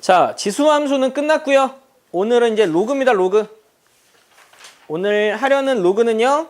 자, 지수함수는 끝났고요. 오늘은 이제 로그입니다. 로그. 오늘 하려는 로그는요.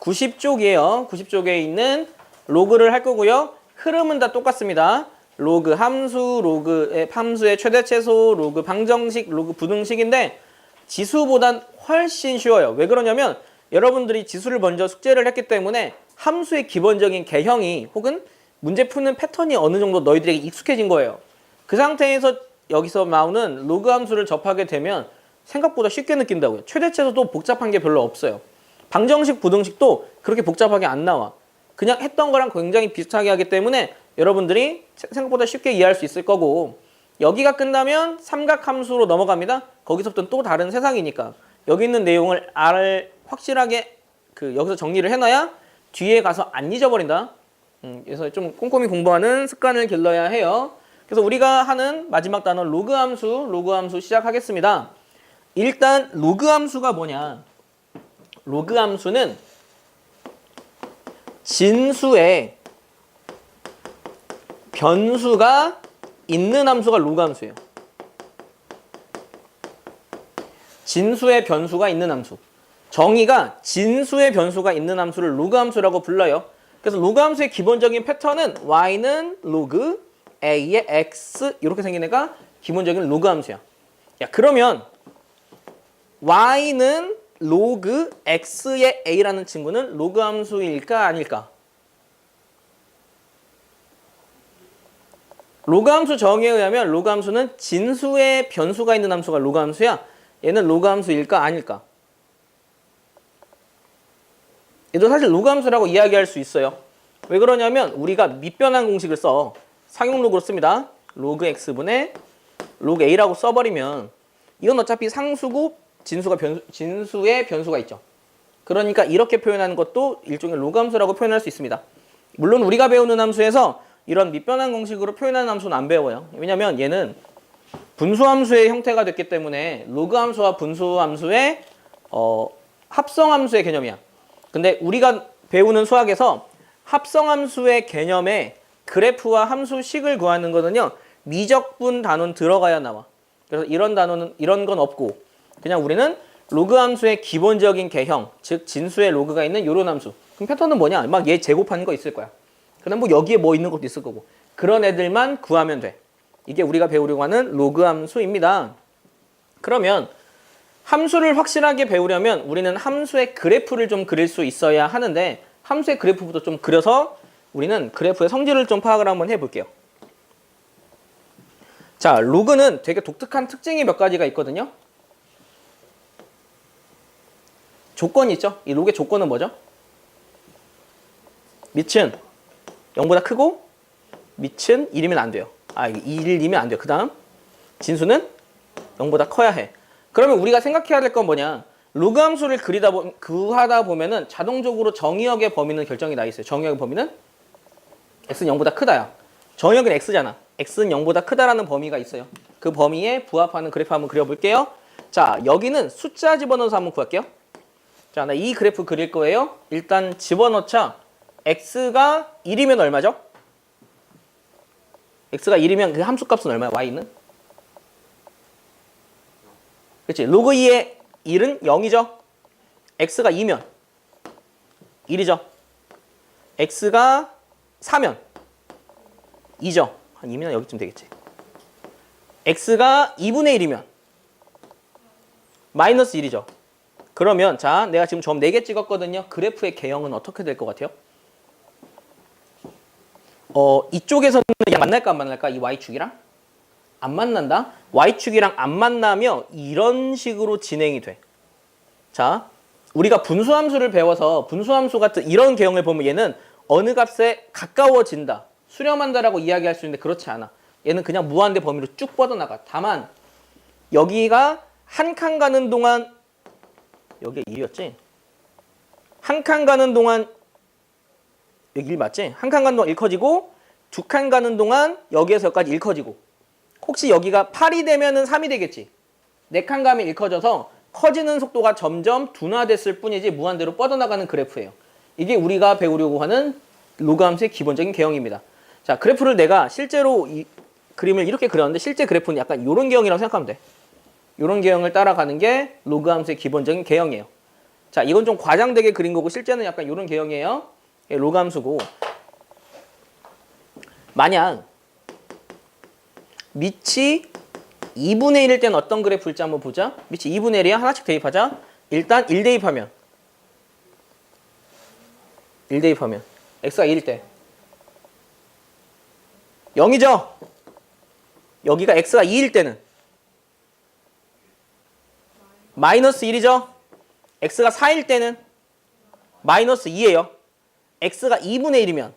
90쪽이에요. 90쪽에 있는 로그를 할 거고요. 흐름은 다 똑같습니다. 로그 함수, 로그의 함수의 최대 최소, 로그 방정식, 로그 부등식인데 지수보단 훨씬 쉬워요. 왜 그러냐면 여러분들이 지수를 먼저 숙제를 했기 때문에 함수의 기본적인 개형이 혹은 문제 푸는 패턴이 어느 정도 너희들에게 익숙해진 거예요. 그 상태에서 여기서 나오는 로그 함수를 접하게 되면 생각보다 쉽게 느낀다고요. 최대 최소도 복잡한 게 별로 없어요. 방정식, 부등식도 그렇게 복잡하게 안 나와. 그냥 했던 거랑 굉장히 비슷하게 하기 때문에 여러분들이 생각보다 쉽게 이해할 수 있을 거고, 여기가 끝나면 삼각함수로 넘어갑니다. 거기서부터는 또 다른 세상이니까 여기 있는 내용을 확실하게 여기서 정리를 해놔야 뒤에 가서 안 잊어버린다. 그래서 좀 꼼꼼히 공부하는 습관을 길러야 해요. 그래서 우리가 하는 마지막 단어 로그 함수 시작하겠습니다. 일단 로그 함수가 뭐냐? 로그 함수는 진수에 변수가 있는 함수가 로그 함수예요. 진수의 변수가 있는 함수. 정의가 진수의 변수가 있는 함수를 로그 함수라고 불러요. 그래서 로그 함수의 기본적인 패턴은 y는 로그 a의 x 이렇게 생긴 애가 기본적인 로그 함수야. 야, 그러면 y는 로그 x의 a라는 친구는 로그 함수일까 아닐까? 로그 함수 정의에 의하면 로그 함수는 진수의 변수가 있는 함수가 로그 함수야. 얘는 로그 함수일까 아닐까? 얘도 사실 로그 함수라고 이야기할 수 있어요. 왜 그러냐면 우리가 밑변환 공식을 써. 상용 로그로 씁니다. 로그 x분의 로그 a라고 써버리면 이건 어차피 상수고 진수의 변수가 있죠. 그러니까 이렇게 표현하는 것도 일종의 로그 함수라고 표현할 수 있습니다. 물론 우리가 배우는 함수에서 이런 밑변환 공식으로 표현하는 함수는 안 배워요. 왜냐면 얘는 분수함수의 형태가 됐기 때문에 로그 함수와 분수함수의 합성함수의 개념이야. 근데 우리가 배우는 수학에서 합성함수의 개념에 그래프와 함수식을 구하는 거는요, 미적분 단원 들어가야 나와. 그래서 이런 건 없고 그냥 우리는 로그 함수의 기본적인 개형, 즉 진수의 로그가 있는 요런 함수. 그럼 패턴은 뭐냐? 막 얘 제곱하는 거 있을 거야. 그다음 뭐 여기에 뭐 있는 것도 있을 거고. 그런 애들만 구하면 돼. 이게 우리가 배우려고 하는 로그 함수입니다. 그러면 함수를 확실하게 배우려면 우리는 함수의 그래프를 좀 그릴 수 있어야 하는데 함수의 그래프부터 좀 그려서 우리는 그래프의 성질을 좀 파악을 한번 해볼게요. 자, 로그는 되게 독특한 특징이 몇 가지가 있거든요. 조건이 있죠. 이 로그의 조건은 뭐죠? 밑은 0보다 크고 밑은 1이면 안 돼요. 1이면 안 돼요. 그 다음 진수는 0보다 커야 해. 그러면 우리가 생각해야 될 건 뭐냐? 로그 함수를 구하다 보면은 자동적으로 정의역의 범위는 결정이 나 있어요. 정의역의 범위는 x는 0보다 크다야. 정의역은 x잖아. x는 0보다 크다라는 범위가 있어요. 그 범위에 부합하는 그래프 한번 그려볼게요. 자, 여기는 숫자 집어넣어서 한번 구할게요. 자, 나 이 그래프 그릴 거예요. 일단 집어넣자. x가 1이면 얼마죠? x가 1이면 그 함수값은 얼마야? y는? 그렇지. 로그 2의 1은 0이죠. x가 2면 1이죠. x가 4면 2죠. 한 2면 여기쯤 되겠지. x가 2분의 1이면 마이너스 1이죠. 그러면 자, 내가 지금 점 4개 찍었거든요. 그래프의 개형은 어떻게 될 것 같아요? 이쪽에서는 만날까 안 만날까? 이 y축이랑? 안 만난다? y축이랑 안 만나며 이런 식으로 진행이 돼. 자, 우리가 분수함수를 배워서 분수함수 같은 이런 개형을 보면 얘는 어느 값에 가까워진다, 수렴한다라고 이야기할 수 있는데 그렇지 않아. 얘는 그냥 무한대 범위로 쭉 뻗어나가. 다만 여기가 한 칸 가는 동안 여기가 1이었지? 한 칸 가는 동안 여기 1 맞지? 한 칸 가는 동안 1 커지고 두 칸 가는 동안 여기에서 여기까지 1 커지고 혹시 여기가 8이 되면은 3이 되겠지? 4칸 가면 1 커져서 커지는 속도가 점점 둔화됐을 뿐이지 무한대로 뻗어나가는 그래프예요. 이게 우리가 배우려고 하는 로그 함수의 기본적인 개형입니다. 자, 그래프를 내가 실제로 그림을 이렇게 그렸는데 실제 그래프는 약간 이런 개형이라고 생각하면 돼. 이런 개형을 따라가는 게 로그 함수의 기본적인 개형이에요. 자, 이건 좀 과장되게 그린 거고 실제는 약간 이런 개형이에요. 로그 함수고 만약 밑이 2분의 1일 땐 어떤 그래프일지 한번 보자. 밑이 2분의 1이야. 하나씩 대입하자. 일단 1 대입하면 x가 1일 때 0이죠? 여기가 x가 2일 때는 마이너스 1이죠? x가 4일 때는 마이너스 2예요. x가 2분의 1이면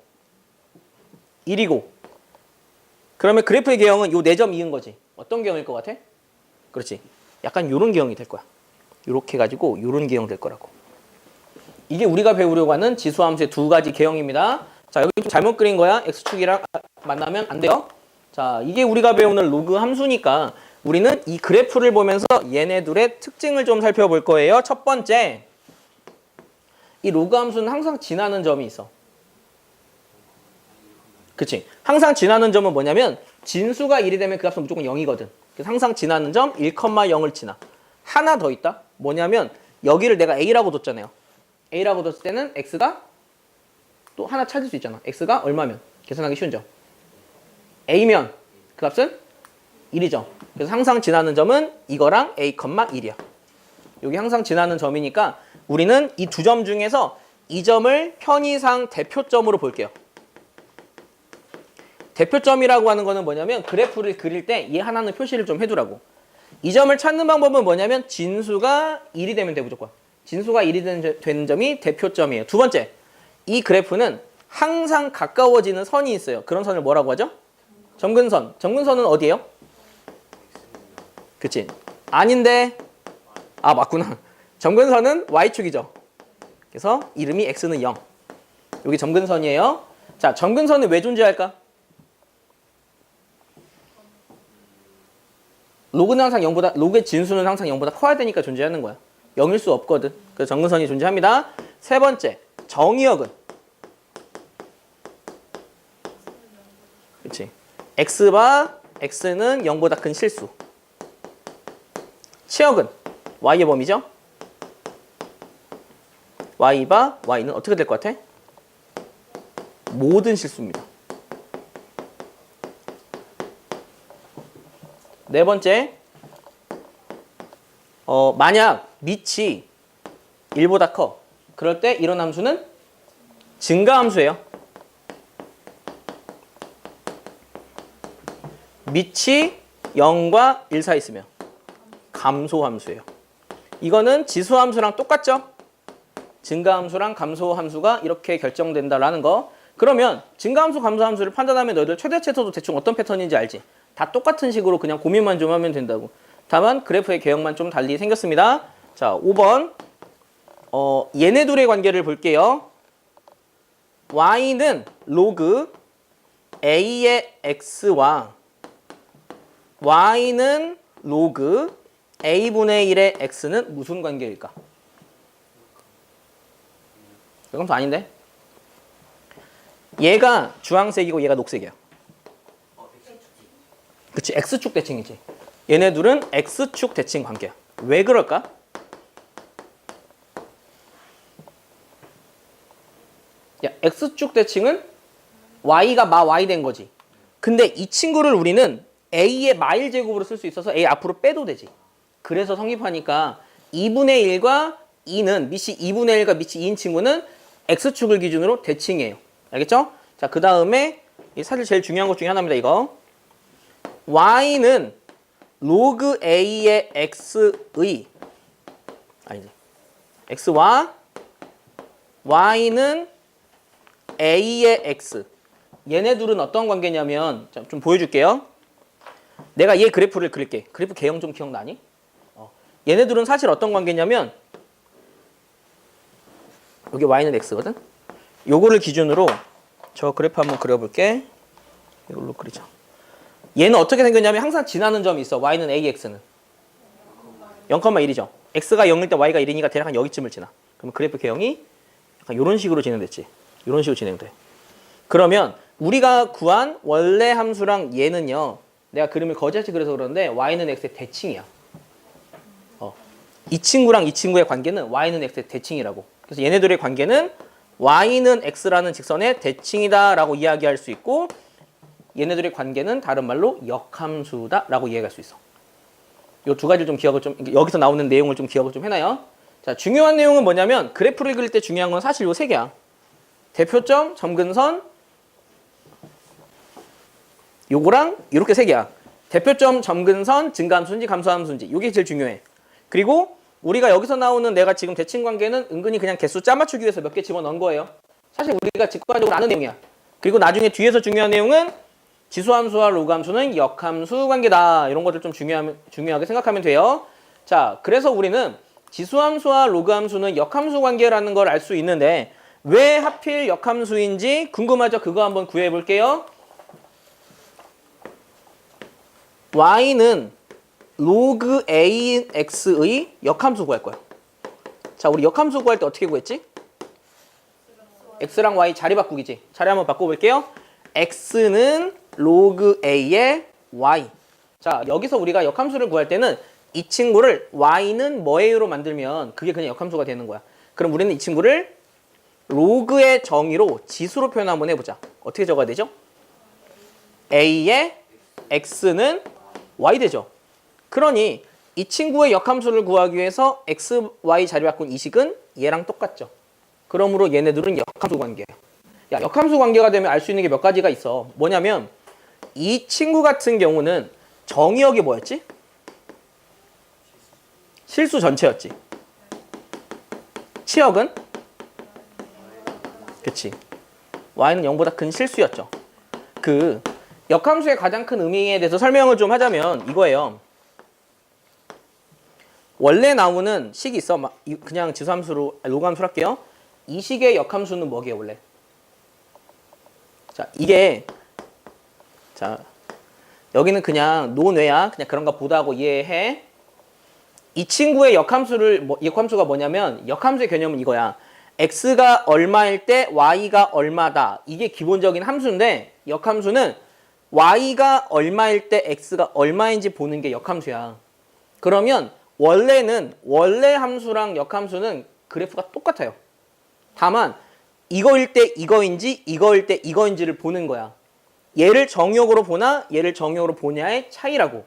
1이고 그러면 그래프의 개형은 요 4점 이은 거지. 어떤 개형일 것 같아? 그렇지. 약간 요런 개형이 될 거야. 요렇게 해가지고 요런 개형 될 거라고. 이게 우리가 배우려고 하는 지수함수의 두 가지 개형입니다. 자, 여기 좀 잘못 그린 거야. x축이랑 만나면 안 돼요. 자, 이게 우리가 배우는 로그 함수니까 우리는 이 그래프를 보면서 얘네들의 특징을 좀 살펴볼 거예요. 첫 번째, 이 로그 함수는 항상 지나는 점이 있어. 그치? 항상 지나는 점은 뭐냐면 진수가 1이 되면 그 값은 무조건 0이거든. 그래서 항상 지나는 점 1,0을 지나. 하나 더 있다. 뭐냐면 여기를 내가 A라고 뒀잖아요. A라고 뒀을 때는 X가 또 하나 찾을 수 있잖아. X가 얼마면? 계산하기 쉬운 점. A면 그 값은 1이죠. 그래서 항상 지나는 점은 이거랑 A,1이야. 여기 항상 지나는 점이니까 우리는 이 두 점 중에서 이 점을 편의상 대표점으로 볼게요. 대표점이라고 하는 거는 뭐냐면 그래프를 그릴 때 얘 하나는 표시를 좀 해두라고. 이 점을 찾는 방법은 뭐냐면 진수가 1이 되면 돼 무조건. 진수가 1이 되는 점이 대표점이에요. 두 번째, 이 그래프는 항상 가까워지는 선이 있어요. 그런 선을 뭐라고 하죠? 점근선. 점근선은 어디예요? 그치? 아닌데 아 맞구나. 점근선은 Y축이죠. 그래서 이름이 X는 0. 여기 점근선이에요. 자, 점근선은 왜 존재할까? 로그는 항상 0보다, 로그의 진수는 항상 0보다 커야 되니까 존재하는 거야. 0일 수 없거든. 그래서 점근선이 존재합니다. 세 번째, 정의역은 그치? X바 X는 0보다 큰 실수. 치역은 Y의 범위죠? Y바 Y는 어떻게 될 것 같아? 모든 실수입니다. 네 번째, 만약 밑이 1보다 커. 그럴 때 이런 함수는 증가함수예요. 밑이 0과 1 사이 있으면 감소함수예요. 이거는 지수함수랑 똑같죠? 증가함수랑 감소함수가 이렇게 결정된다라는 거. 그러면 증가함수, 감소함수를 판단하면 너희들 최대치에서도 대충 어떤 패턴인지 알지? 다 똑같은 식으로 그냥 고민만 좀 하면 된다고. 다만 그래프의 개형만 좀 달리 생겼습니다. 자, 5번. 얘네 둘의 관계를 볼게요. y는 로그 a의 x와 y는 로그 a분의 1의 x는 무슨 관계일까? 이건 또 아닌데? 얘가 주황색이고 얘가 녹색이야. 그치, x축 대칭이지. 얘네 둘은 x축 대칭 관계야. 왜 그럴까? 야, x축 대칭은 y가 마 y 된 거지. 근데 이 친구를 우리는 a의 마일 제곱으로 쓸 수 있어서 a 앞으로 빼도 되지. 그래서 성립하니까 2분의 1과 2는 밑이 2분의 1과 밑이 2인 친구는 x축을 기준으로 대칭이에요. 알겠죠? 자, 그 다음에 사실 제일 중요한 것 중에 하나입니다. 이거 y는 로그 a의 x의 아니지 x와 y는 a의 x 얘네 둘은 어떤 관계냐면 좀 보여줄게요. 내가 얘 그래프를 그릴게. 그래프 개형 좀 기억나니? 얘네 둘은 사실 어떤 관계냐면 여기 y는 x거든? 요거를 기준으로 저 그래프 한번 그려볼게. 이걸로 그리자. 얘는 어떻게 생겼냐면 항상 지나는 점이 있어. y는 ax는 0,1이죠. x가 0일 때 y가 1이니까 대략 한 여기쯤을 지나. 그럼 그래프 개형이 약간 이런 식으로 진행됐지. 이런 식으로 진행돼. 그러면 우리가 구한 원래 함수랑 얘는요. 내가 그림을 거지같이 그려서 그러는데 y는 x의 대칭이야. 이 친구랑 이 친구의 관계는 y는 x의 대칭이라고. 그래서 얘네들의 관계는 y는 x라는 직선의 대칭이다 라고 이야기할 수 있고, 얘네들의 관계는 다른 말로 역함수다 라고 이해할 수 있어. 이 두 가지를 좀 기억을 좀, 여기서 나오는 내용을 좀 기억을 좀 해놔요. 자, 중요한 내용은 뭐냐면 그래프를 그릴 때 중요한 건 사실 요 세 개야. 대표점, 점근선, 요거랑 이렇게 세 개야. 대표점, 점근선, 증가함수인지 감소함수인지, 요게 제일 중요해. 그리고 우리가 여기서 나오는 내가 지금 대칭 관계는 은근히 그냥 개수 짜 맞추기 위해서 몇 개 집어넣은 거예요. 사실 우리가 직관적으로 아는 내용이야. 그리고 나중에 뒤에서 중요한 내용은 지수함수와 로그함수는 역함수 관계다. 이런 것들 좀 중요하게 생각하면 돼요. 자, 그래서 우리는 지수함수와 로그함수는 역함수 관계라는 걸 알 수 있는데 왜 하필 역함수인지 궁금하죠? 그거 한번 구해 볼게요. y는 로그 a인 x의 역함수 구할 거야. 자, 우리 역함수 구할 때 어떻게 구했지? x랑 y 자리 바꾸기지. 자리 한번 바꿔볼게요. x는 로그 a의 y. 자, 여기서 우리가 역함수를 구할 때는 이 친구를 y는 뭐예요로 만들면 그게 그냥 역함수가 되는 거야. 그럼 우리는 이 친구를 로그의 정의로 지수로 표현 한번 해보자. 어떻게 적어야 되죠? a의 x는 y 되죠. 그러니 이 친구의 역함수를 구하기 위해서 x, y 자리 바꾼 이 식은 얘랑 똑같죠. 그러므로 얘네들은 역함수 관계야. 야, 역함수 관계가 되면 알 수 있는 게 몇 가지가 있어. 뭐냐면 이 친구 같은 경우는 정의역이 뭐였지? 실수 전체였지. 치역은? 그치. y는 0보다 큰 실수였죠. 그 역함수의 가장 큰 의미에 대해서 설명을 좀 하자면 이거예요. 원래 나오는 식이 있어. 그냥 지수함수로, 로그함수로 할게요. 이 식의 역함수는 뭐게요, 원래? 자, 이게, 자, 여기는 그냥 논외야. 그냥 그런 거 보다고 이해해. 이 친구의 역함수가 뭐냐면, 역함수의 개념은 이거야. x가 얼마일 때 y가 얼마다. 이게 기본적인 함수인데, 역함수는 y가 얼마일 때 x가 얼마인지 보는 게 역함수야. 그러면 원래 함수랑 역함수는 그래프가 똑같아요. 다만 이거일 때 이거인지 이거일 때 이거인지를 보는 거야. 얘를 정역으로 보나 얘를 정역으로 보냐의 차이라고.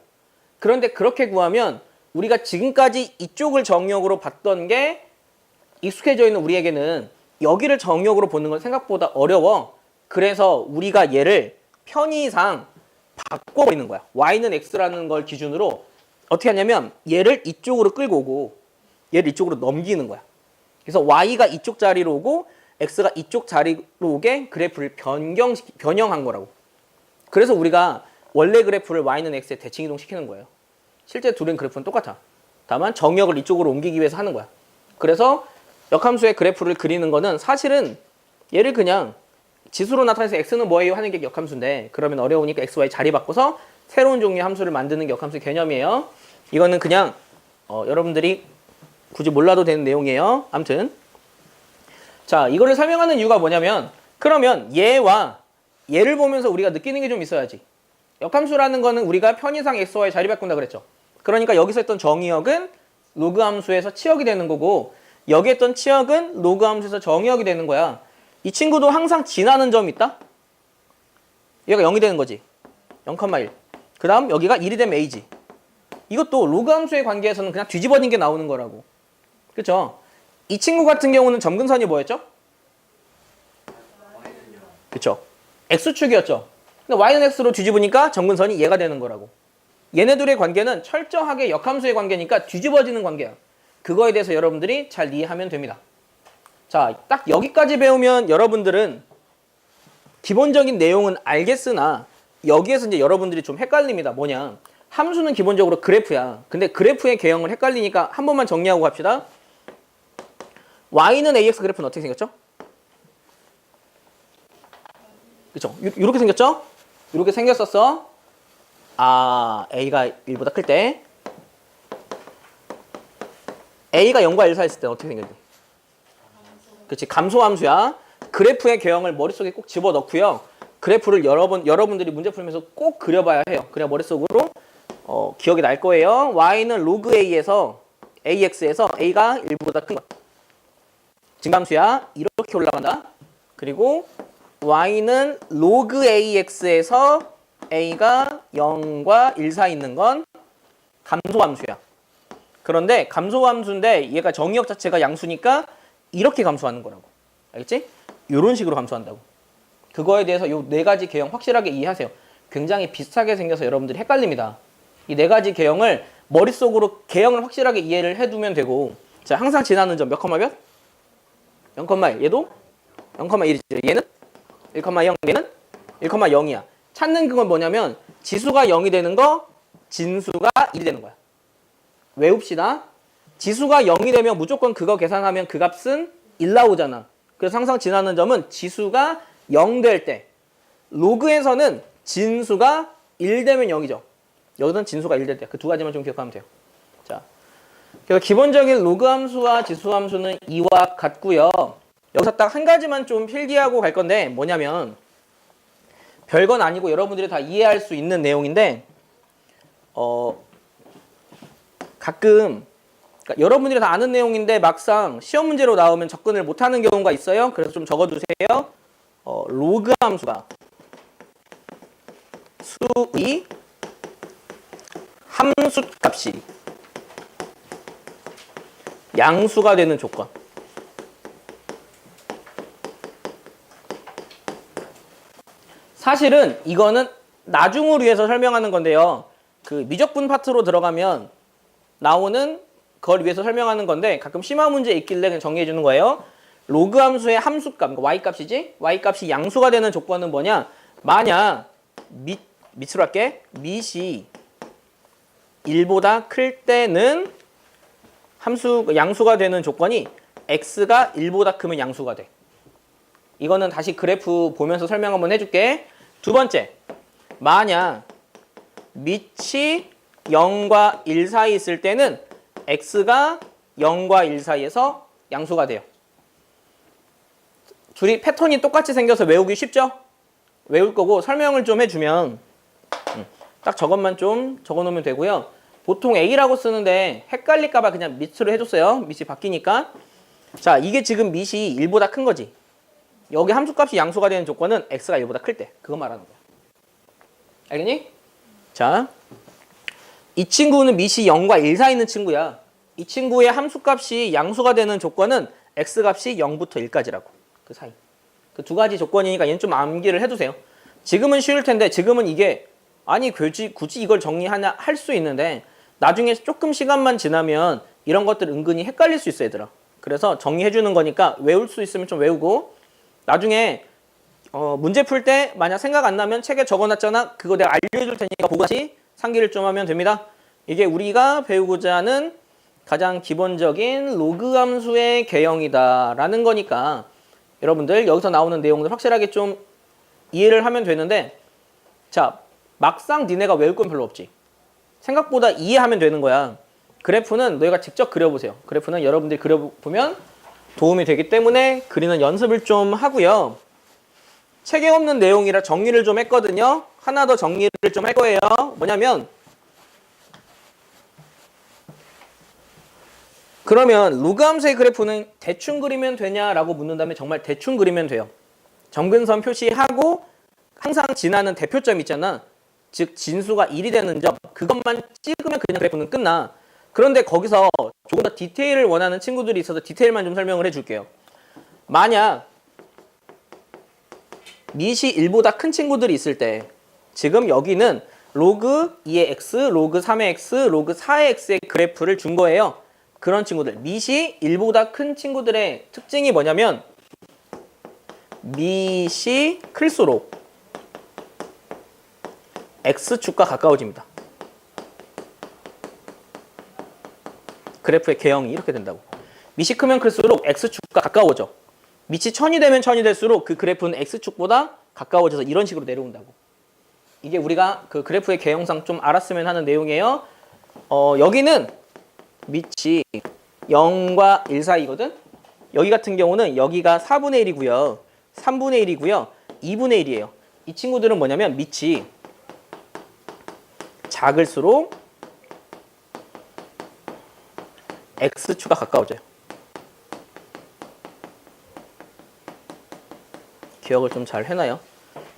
그런데 그렇게 구하면 우리가 지금까지 이쪽을 정역으로 봤던 게 익숙해져 있는 우리에게는 여기를 정역으로 보는 건 생각보다 어려워. 그래서 우리가 얘를 편의상 바꿔버리는 거야. y는 x라는 걸 기준으로 어떻게 하냐면 얘를 이쪽으로 끌고 오고 얘를 이쪽으로 넘기는 거야. 그래서 y가 이쪽 자리로 오고 x가 이쪽 자리로 오게 그래프를 변형한 거라고. 그래서 우리가 원래 그래프를 y는 x에 대칭 이동시키는 거예요. 실제 둘은 그래프는 똑같아. 다만 정역을 이쪽으로 옮기기 위해서 하는 거야. 그래서 역함수의 그래프를 그리는 거는 사실은 얘를 그냥 지수로 나타내서 x는 뭐예요 하는 게 역함수인데 그러면 어려우니까 x, y 자리 바꿔서 새로운 종류의 함수를 만드는 게 역함수의 개념이에요. 이거는 그냥 여러분들이 굳이 몰라도 되는 내용이에요. 아무튼 자, 이거를 설명하는 이유가 뭐냐면 그러면 얘와 얘를 보면서 우리가 느끼는 게 좀 있어야지. 역함수라는 거는 우리가 편의상 x, y 자리 바꾼다 그랬죠. 그러니까 여기서 했던 정의역은 로그 함수에서 치역이 되는 거고 여기 했던 치역은 로그 함수에서 정의역이 되는 거야. 이 친구도 항상 지나는 점이 있다. 얘가 0이 되는 거지. 0,1. 그 다음 여기가 1이 되면 a지. 이것도 로그 함수의 관계에서는 그냥 뒤집어진 게 나오는 거라고. 그쵸? 이 친구 같은 경우는 점근선이 뭐였죠? 그쵸? x축이었죠. 근데 y는 x로 뒤집으니까 점근선이 얘가 되는 거라고. 얘네들의 관계는 철저하게 역함수의 관계니까 뒤집어지는 관계야. 그거에 대해서 여러분들이 잘 이해하면 됩니다. 자, 딱 여기까지 배우면 여러분들은 기본적인 내용은 알겠으나 여기에서 이제 여러분들이 좀 헷갈립니다. 뭐냐? 함수는 기본적으로 그래프야. 근데 그래프의 개형을 헷갈리니까 한 번만 정리하고 갑시다. y는 ax 그래프는 어떻게 생겼죠? 그쵸? 이렇게 생겼죠? 이렇게 생겼었어. 아, a가 1보다 클 때. a가 0과 1 사이 있을 때 어떻게 생겼지? 그렇지, 감소함수야. 그래프의 개형을 머릿속에 꼭 집어넣고요. 그래프를 여러분들이 문제 풀면서 꼭 그려봐야 해요. 그래야 머릿속으로 기억이 날 거예요. y는 로그 a에서 ax에서 a가 1보다 큰 거. 증감수야. 이렇게 올라간다. 그리고 y는 로그 ax에서 a가 0과 1 사이 있는 건 감소함수야. 그런데 감소함수인데 얘가 정의역 자체가 양수니까 이렇게 감소하는 거라고. 알겠지? 이런 식으로 감소한다고. 그거에 대해서 이 네 가지 개형 확실하게 이해하세요. 굉장히 비슷하게 생겨서 여러분들이 헷갈립니다. 이 네 가지 개형을 머릿속으로 개형을 확실하게 이해를 해두면 되고, 자, 항상 지나는 점 몇 컴마 몇? 0,1. 얘도 0,1이죠. 얘는 1,0. 얘는 1,0이야. 찾는 그건 뭐냐면 지수가 0이 되는 거, 진수가 1이 되는 거야. 외웁시다. 지수가 0이 되면 무조건 그거 계산하면 그 값은 1 나오잖아. 그래서 항상 지나는 점은 지수가 0 될 때, 로그에서는 진수가 1 되면 0이죠. 여기는 진수가 1 될 때. 그 두 가지만 좀 기억하면 돼요. 자, 그래서 기본적인 로그 함수와 지수 함수는 이와 같고요. 여기서 딱 한 가지만 좀 필기하고 갈 건데 뭐냐면, 별건 아니고 여러분들이 다 이해할 수 있는 내용인데, 가끔 그러니까 여러분들이 다 아는 내용인데 막상 시험 문제로 나오면 접근을 못하는 경우가 있어요. 그래서 좀 적어두세요. 로그 함수가 수의 함수값이 양수가 되는 조건. 사실은 이거는 나중을 위해서 설명하는 건데요. 그 미적분 파트로 들어가면 나오는 그걸 위해서 설명하는 건데 가끔 심화 문제 있길래 그냥 정리해 주는 거예요. 로그 함수의 함수값, 그러니까 y값이지? y값이 양수가 되는 조건은 뭐냐? 만약 밑으로 할게. 밑이 1보다 클 때는 양수가 되는 조건이 x가 1보다 크면 양수가 돼. 이거는 다시 그래프 보면서 설명 한번 해줄게. 두 번째, 만약 밑이 0과 1 사이 있을 때는 x가 0과 1 사이에서 양수가 돼요. 둘이 패턴이 똑같이 생겨서 외우기 쉽죠? 외울 거고 설명을 좀 해주면 딱 저것만 좀 적어놓으면 되고요. 보통 a라고 쓰는데 헷갈릴까 봐 그냥 밑으로 해줬어요. 밑이 바뀌니까. 자, 이게 지금 밑이 1보다 큰 거지. 여기 함수값이 양수가 되는 조건은 x가 1보다 클 때. 그거 말하는 거야. 알겠니? 자, 이 친구는 밑이 0과 1 사이 있는 친구야. 이 친구의 함수값이 양수가 되는 조건은 x값이 0부터 1까지라고. 그 사이. 그 두 가지 조건이니까 얘는 좀 암기를 해두세요. 지금은 쉬울 텐데 지금은 이게 아니 굳이 이걸 정리하냐 할 수 있는데 나중에 조금 시간만 지나면 이런 것들 은근히 헷갈릴 수 있어 얘들아. 그래서 정리해주는 거니까 외울 수 있으면 좀 외우고 나중에 문제 풀 때 만약 생각 안 나면 책에 적어놨잖아. 그거 내가 알려줄 테니까 보고 다시 상기를 좀 하면 됩니다. 이게 우리가 배우고자 하는 가장 기본적인 로그 함수의 개형이다 라는 거니까 여러분들 여기서 나오는 내용들 확실하게 좀 이해를 하면 되는데 자, 막상 니네가 외울 건 별로 없지. 생각보다 이해하면 되는 거야. 그래프는 너희가 직접 그려보세요. 그래프는 여러분들이 그려보면 도움이 되기 때문에 그리는 연습을 좀 하고요. 책에 없는 내용이라 정리를 좀 했거든요. 하나 더 정리를 좀 할 거예요. 뭐냐면 그러면 로그 함수의 그래프는 대충 그리면 되냐라고 묻는다면 정말 대충 그리면 돼요. 점근선 표시하고 항상 지나는 대표점 있잖아. 즉 진수가 1이 되는 점 그것만 찍으면 그냥 그래프는 끝나. 그런데 거기서 조금 더 디테일을 원하는 친구들이 있어서 디테일만 좀 설명을 해줄게요. 만약 밑이 1보다 큰 친구들이 있을 때 지금 여기는 로그 2의 x, 로그 3의 x, 로그 4의 x의 그래프를 준 거예요. 그런 친구들, 밑이 1보다 큰 친구들의 특징이 뭐냐면 밑이 클수록 x축과 가까워집니다. 그래프의 개형이 이렇게 된다고. 밑이 크면 클수록 x축과 가까워져. 밑이 1000이 되면 1000이 될수록 그 그래프는 x축보다 가까워져서 이런 식으로 내려온다고. 이게 우리가 그 그래프의 개형상 좀 알았으면 하는 내용이에요. 여기는 밑이 0과 1 사이거든. 여기 같은 경우는 여기가 4분의 1이고요. 3분의 1이고요. 2분의 1이에요. 이 친구들은 뭐냐면 밑이 작을수록 x축가 가까워져요. 기억을 좀 잘 해놔요.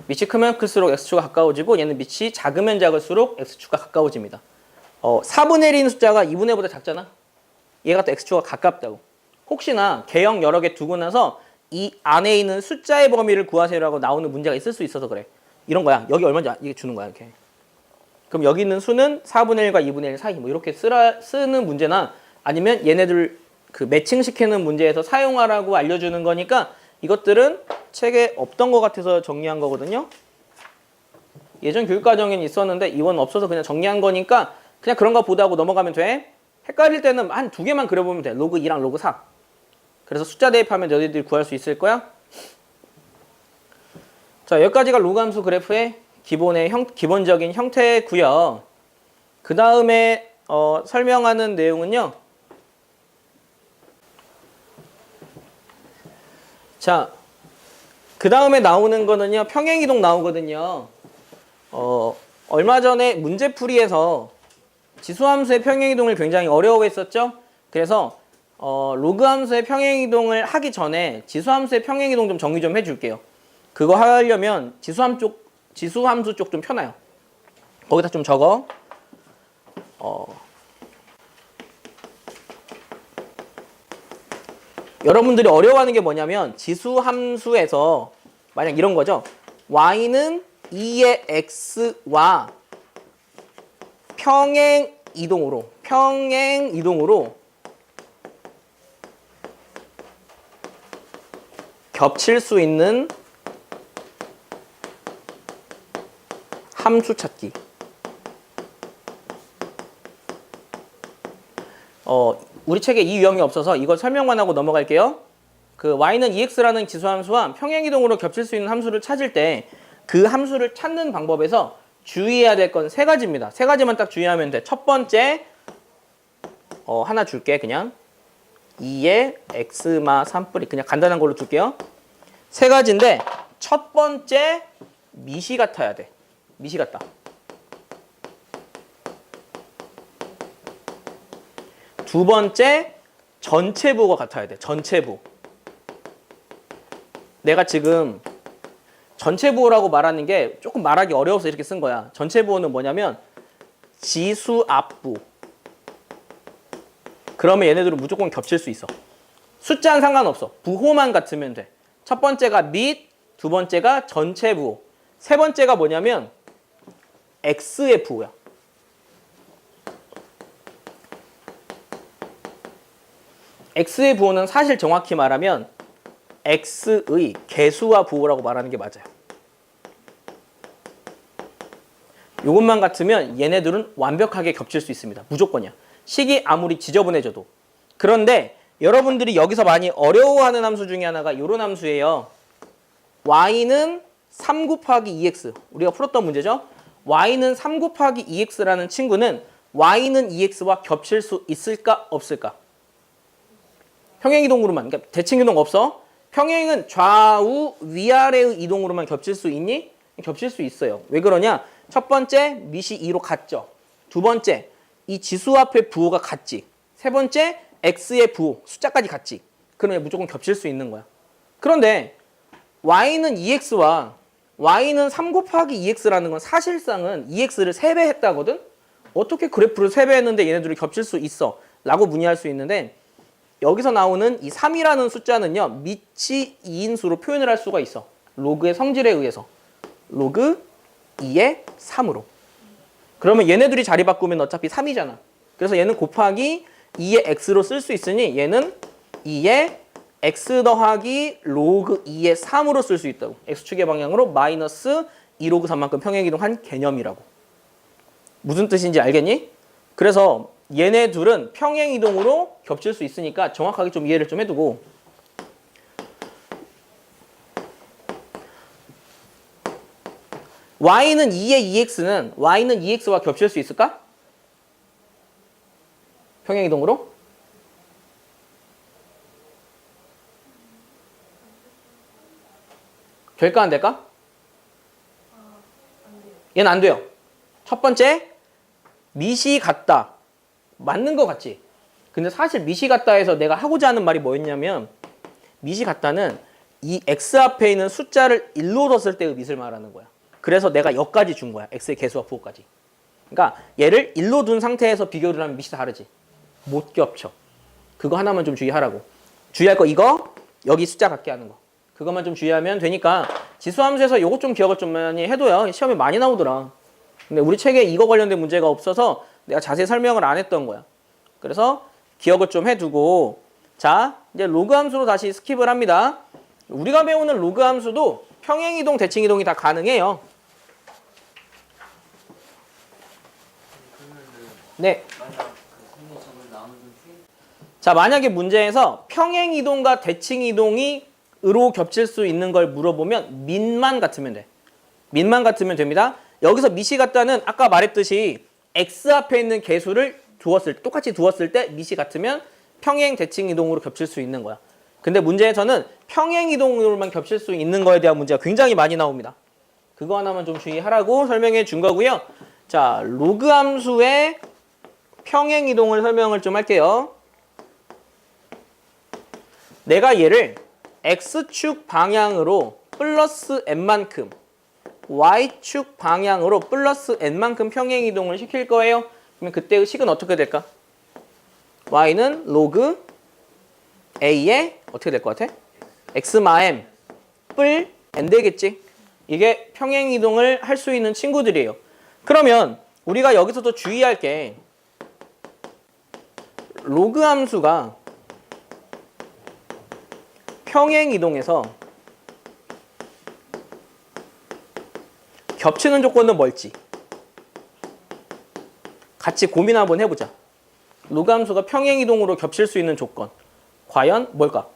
밑이 크면 클수록 x축가 가까워지고 얘는 밑이 작으면 작을수록 x축가 가까워집니다. 4분의 1인 숫자가 2분의 1보다 작잖아. 얘가 또 x축가 가깝다고. 혹시나 개형 여러 개 두고 나서 이 안에 있는 숫자의 범위를 구하세요라고 나오는 문제가 있을 수 있어서 그래. 이런 거야. 여기 얼마인지 이게 주는 거야. 이렇게. 그럼 여기 있는 수는 4분의 1과 2분의 1 사이 뭐 이렇게 쓰는 문제나 아니면 얘네들 그 매칭시키는 문제에서 사용하라고 알려주는 거니까 이것들은 책에 없던 것 같아서 정리한 거거든요. 예전 교육과정에는 있었는데 이건 없어서 그냥 정리한 거니까 그냥 그런 거 보다고 넘어가면 돼. 헷갈릴 때는 한 두 개만 그려보면 돼. 로그 2랑 로그 4. 그래서 숫자 대입하면 너희들이 구할 수 있을 거야. 자, 여기까지가 로그 함수 그래프의 기본적인 형태고요. 그 다음에 설명하는 내용은요. 자, 그 다음에 나오는 거는요. 평행이동 나오거든요. 얼마 전에 문제풀이에서 지수함수의 평행이동을 굉장히 어려워했었죠. 그래서 로그 함수의 평행이동을 하기 전에 지수함수의 평행이동 좀 정리 좀 해줄게요. 그거 하려면 지수함수 쪽 좀 펴놔요. 거기다 좀 적어. 여러분들이 어려워하는 게 뭐냐면 지수함수에서 만약 이런 거죠. y는 2의 x와 평행 이동으로 겹칠 수 있는 함수 찾기. 우리 책에 이 유형이 없어서 이걸 설명만 하고 넘어갈게요. 그 y는 2x라는 지수함수와 평행이동으로 겹칠 수 있는 함수를 찾을 때 그 함수를 찾는 방법에서 주의해야 될 건 세 가지입니다. 세 가지만 딱 주의하면 돼. 첫 번째, 하나 줄게. 그냥 2의 x마 3뿌리 그냥 간단한 걸로 줄게요. 세 가지인데 첫 번째, 밑이 같아야 돼. 밑이 같다. 두 번째, 전체부가 같아야 돼. 전체부. 내가 지금 전체부호라고 말하는 게 조금 말하기 어려워서 이렇게 쓴 거야. 전체부호는 뭐냐면 지수 앞부. 그러면 얘네들은 무조건 겹칠 수 있어. 숫자는 상관없어. 부호만 같으면 돼. 첫 번째가 밑, 두 번째가 전체부호. 세 번째가 뭐냐면 x의 부호야. x의 부호는 사실 정확히 말하면 x의 개수와 부호라고 말하는 게 맞아요. 이것만 같으면 얘네들은 완벽하게 겹칠 수 있습니다. 무조건이야. 식이 아무리 지저분해져도. 그런데 여러분들이 여기서 많이 어려워하는 함수 중에 하나가 이런 함수예요. y는 3 곱하기 2x. 우리가 풀었던 문제죠. y는 3 곱하기 2x라는 친구는 y는 2x와 겹칠 수 있을까 없을까? 평행이동으로만. 그러니까 대칭이동 없어. 평행은 좌우 위아래의 이동으로만 겹칠 수 있니? 겹칠 수 있어요. 왜 그러냐? 첫 번째, 밑이 2로 같죠. 두 번째, 이 지수 앞의 부호가 같지. 세 번째, x의 부호, 숫자까지 같지. 그러면 무조건 겹칠 수 있는 거야. 그런데 y는 2x와 y는 3 곱하기 2x라는 건 사실상은 2x를 3배 했다거든? 어떻게 그래프를 3배 했는데 얘네들이 겹칠 수 있어? 라고 문의할 수 있는데 여기서 나오는 이 3이라는 숫자는요. 밑이 2인수로 표현을 할 수가 있어. 로그의 성질에 의해서. 로그 2의 3으로. 그러면 얘네들이 자리 바꾸면 어차피 3이잖아. 그래서 얘는 곱하기 2의 x로 쓸 수 있으니 얘는 2의 x 더하기 로그 2의 3으로 쓸 수 있다고. x축의 방향으로 마이너스 2 로그 3만큼 평행이동한 개념이라고. 무슨 뜻인지 알겠니? 그래서 얘네 둘은 평행이동으로 겹칠 수 있으니까 정확하게 좀 이해를 좀 해두고 y는 2의 2x는 y는 2x와 겹칠 수 있을까? 평행이동으로? 될까 안 될까? 얘는 안 돼요. 첫 번째, 밑이 같다. 맞는 거 같지? 근데 사실 밑이 같다에서 내가 하고자 하는 말이 뭐였냐면 밑이 같다는 이 x 앞에 있는 숫자를 1로 뒀을 때의 밑을 말하는 거야. 그래서 내가 여기까지 준 거야. x의 개수와 부호까지. 그러니까 얘를 1로 둔 상태에서 비교를 하면 밑이 다르지. 못 겹쳐. 그거 하나만 좀 주의하라고. 주의할 거 이거, 여기 숫자 같게 하는 거. 그것만 좀 주의하면 되니까 지수함수에서 요것 좀 기억을 좀 많이 해둬요. 시험에 많이 나오더라. 근데 우리 책에 이거 관련된 문제가 없어서 내가 자세히 설명을 안 했던 거야. 그래서 기억을 좀 해두고 자, 이제 로그 함수로 다시 스킵을 합니다. 우리가 배우는 로그 함수도 평행이동, 대칭이동이 다 가능해요. 네. 자, 만약에 문제에서 평행이동과 대칭이동이 으로 겹칠 수 있는 걸 물어보면 밑만 같으면 돼. 밑만 같으면 됩니다. 여기서 밑이 같다는 아까 말했듯이 x 앞에 있는 개수를 똑같이 두었을 때 밑이 같으면 평행, 대칭이동으로 겹칠 수 있는 거야. 근데 문제에서는 평행이동으로만 겹칠 수 있는 거에 대한 문제가 굉장히 많이 나옵니다. 그거 하나만 좀 주의하라고 설명해 준 거고요. 자, 로그 함수의 평행이동을 설명을 좀 할게요. 내가 얘를 x축 방향으로 플러스 n만큼 y축 방향으로 플러스 n만큼 평행이동을 시킬 거예요. 그러면 그때의 식은 어떻게 될까? y는 로그 a에 어떻게 될 것 같아? x마m 뿔 n 되겠지. 이게 평행이동을 할 수 있는 친구들이에요. 그러면 우리가 여기서도 주의할 게 로그 함수가 평행이동에서 겹치는 조건은 뭘지 같이 고민 한번 해보자. 로그 함수가 평행이동으로 겹칠 수 있는 조건 과연 뭘까?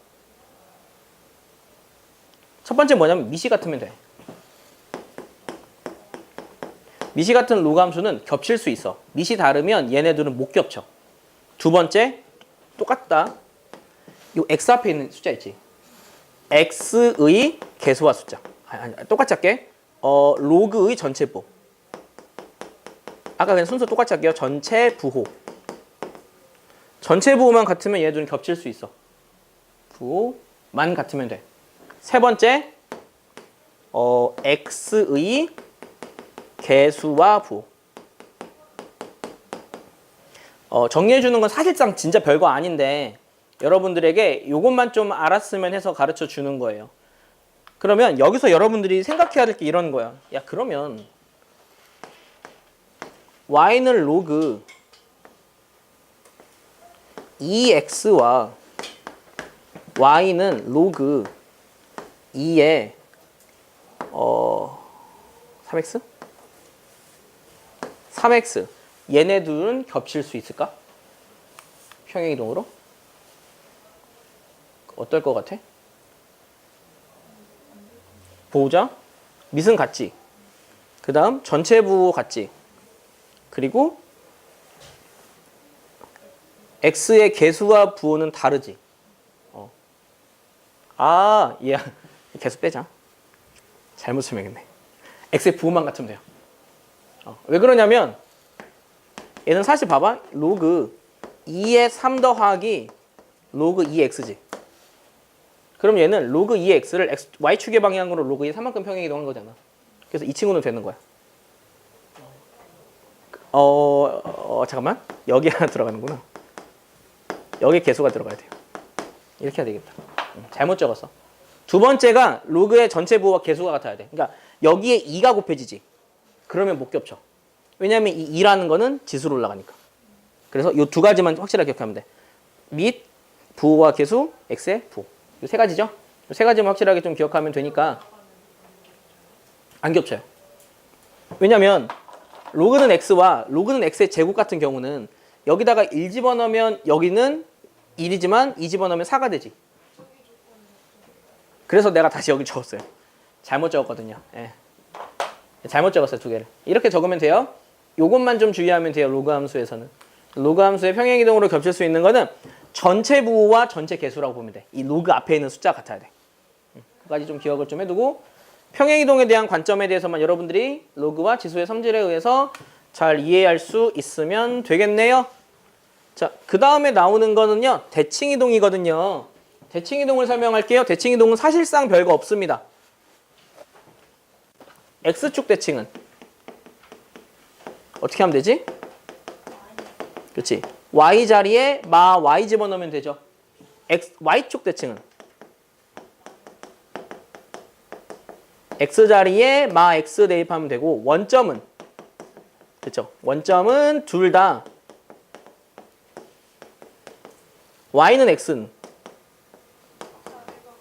첫 번째 뭐냐면 밑이 같으면 돼. 밑이 같은 로그 함수는 겹칠 수 있어. 밑이 다르면 얘네들은 못 겹쳐. 두 번째 똑같다. 요 x 앞에 있는 숫자 있지. x의 개수와 숫자. 아니, 똑같이 할게. 로그의 전체부. 아까 그냥 순서 똑같이 할게요. 전체 부호. 전체 부호만 같으면 얘네들은 겹칠 수 있어. 부호만 같으면 돼. 세 번째, x의 개수와 부호. 정리해 주는 건 사실상 진짜 별거 아닌데 여러분들에게 이것만 좀 알았으면 해서 가르쳐 주는 거예요. 그러면 여기서 여러분들이 생각해야 될 게 이런 거야. 야, 그러면 y는 로그 2x와 y는 로그 2의 3x? 3x 얘네들은 겹칠 수 있을까? 평행이동으로? 어떨 것 같아? 보자. 밑은 같지. 그 다음 전체 부호 같지. 그리고 x의 개수와 부호는 다르지. 얘 개수 빼자. 잘못 설명했네. x의 부호만 같으면 돼요. 왜 그러냐면 얘는 사실 봐봐. 로그 2의 3 더하기 로그 2x지. 그럼 얘는 로그 2x를 y축의 방향으로 로그 2의 3만큼 평행이동한 거잖아. 그래서 이 친구는 되는 거야. 잠깐만. 여기 하나 들어가는구나. 여기 개수가 들어가야 돼요. 이렇게 해야 되겠다. 잘못 적었어. 두 번째가 로그의 전체 부호와 개수가 같아야 돼. 그러니까 여기에 2가 곱해지지. 그러면 못 겹쳐. 왜냐면 이 2라는 거는 지수로 올라가니까. 그래서 이 두 가지만 확실하게 기억하면 돼. 밑, 부호와 개수, x의 부호. 이 세 가지죠? 이 세 가지만 확실하게 좀 기억하면 되니까 안 겹쳐요. 왜냐면 로그는 x와 로그는 x의 제곱 같은 경우는 여기다가 1 집어넣으면 여기는 1이지만 2 집어넣으면 4가 되지. 그래서 내가 다시 여기 적었어요. 잘못 적었거든요. 예. 잘못 적었어요, 두 개를. 이렇게 적으면 돼요. 요것만 좀 주의하면 돼요, 로그 함수에서는. 로그 함수의 평행이동으로 겹칠 수 있는 거는 전체 부호와 전체 개수라고 보면 돼. 이 로그 앞에 있는 숫자 같아야 돼. 그까지 좀 기억을 좀 해두고 평행이동에 대한 관점에 대해서만 여러분들이 로그와 지수의 성질에 의해서 잘 이해할 수 있으면 되겠네요. 자, 그 다음에 나오는 거는요. 대칭이동이거든요. 대칭이동을 설명할게요. 대칭이동은 사실상 별거 없습니다. X축 대칭은 어떻게 하면 되지? 그렇지. Y 자리에 마 Y 집어넣으면 되죠. Y축 대칭은 X 자리에 마 X 대입하면 되고 원점은 그렇죠. 원점은 둘 다 Y는 X는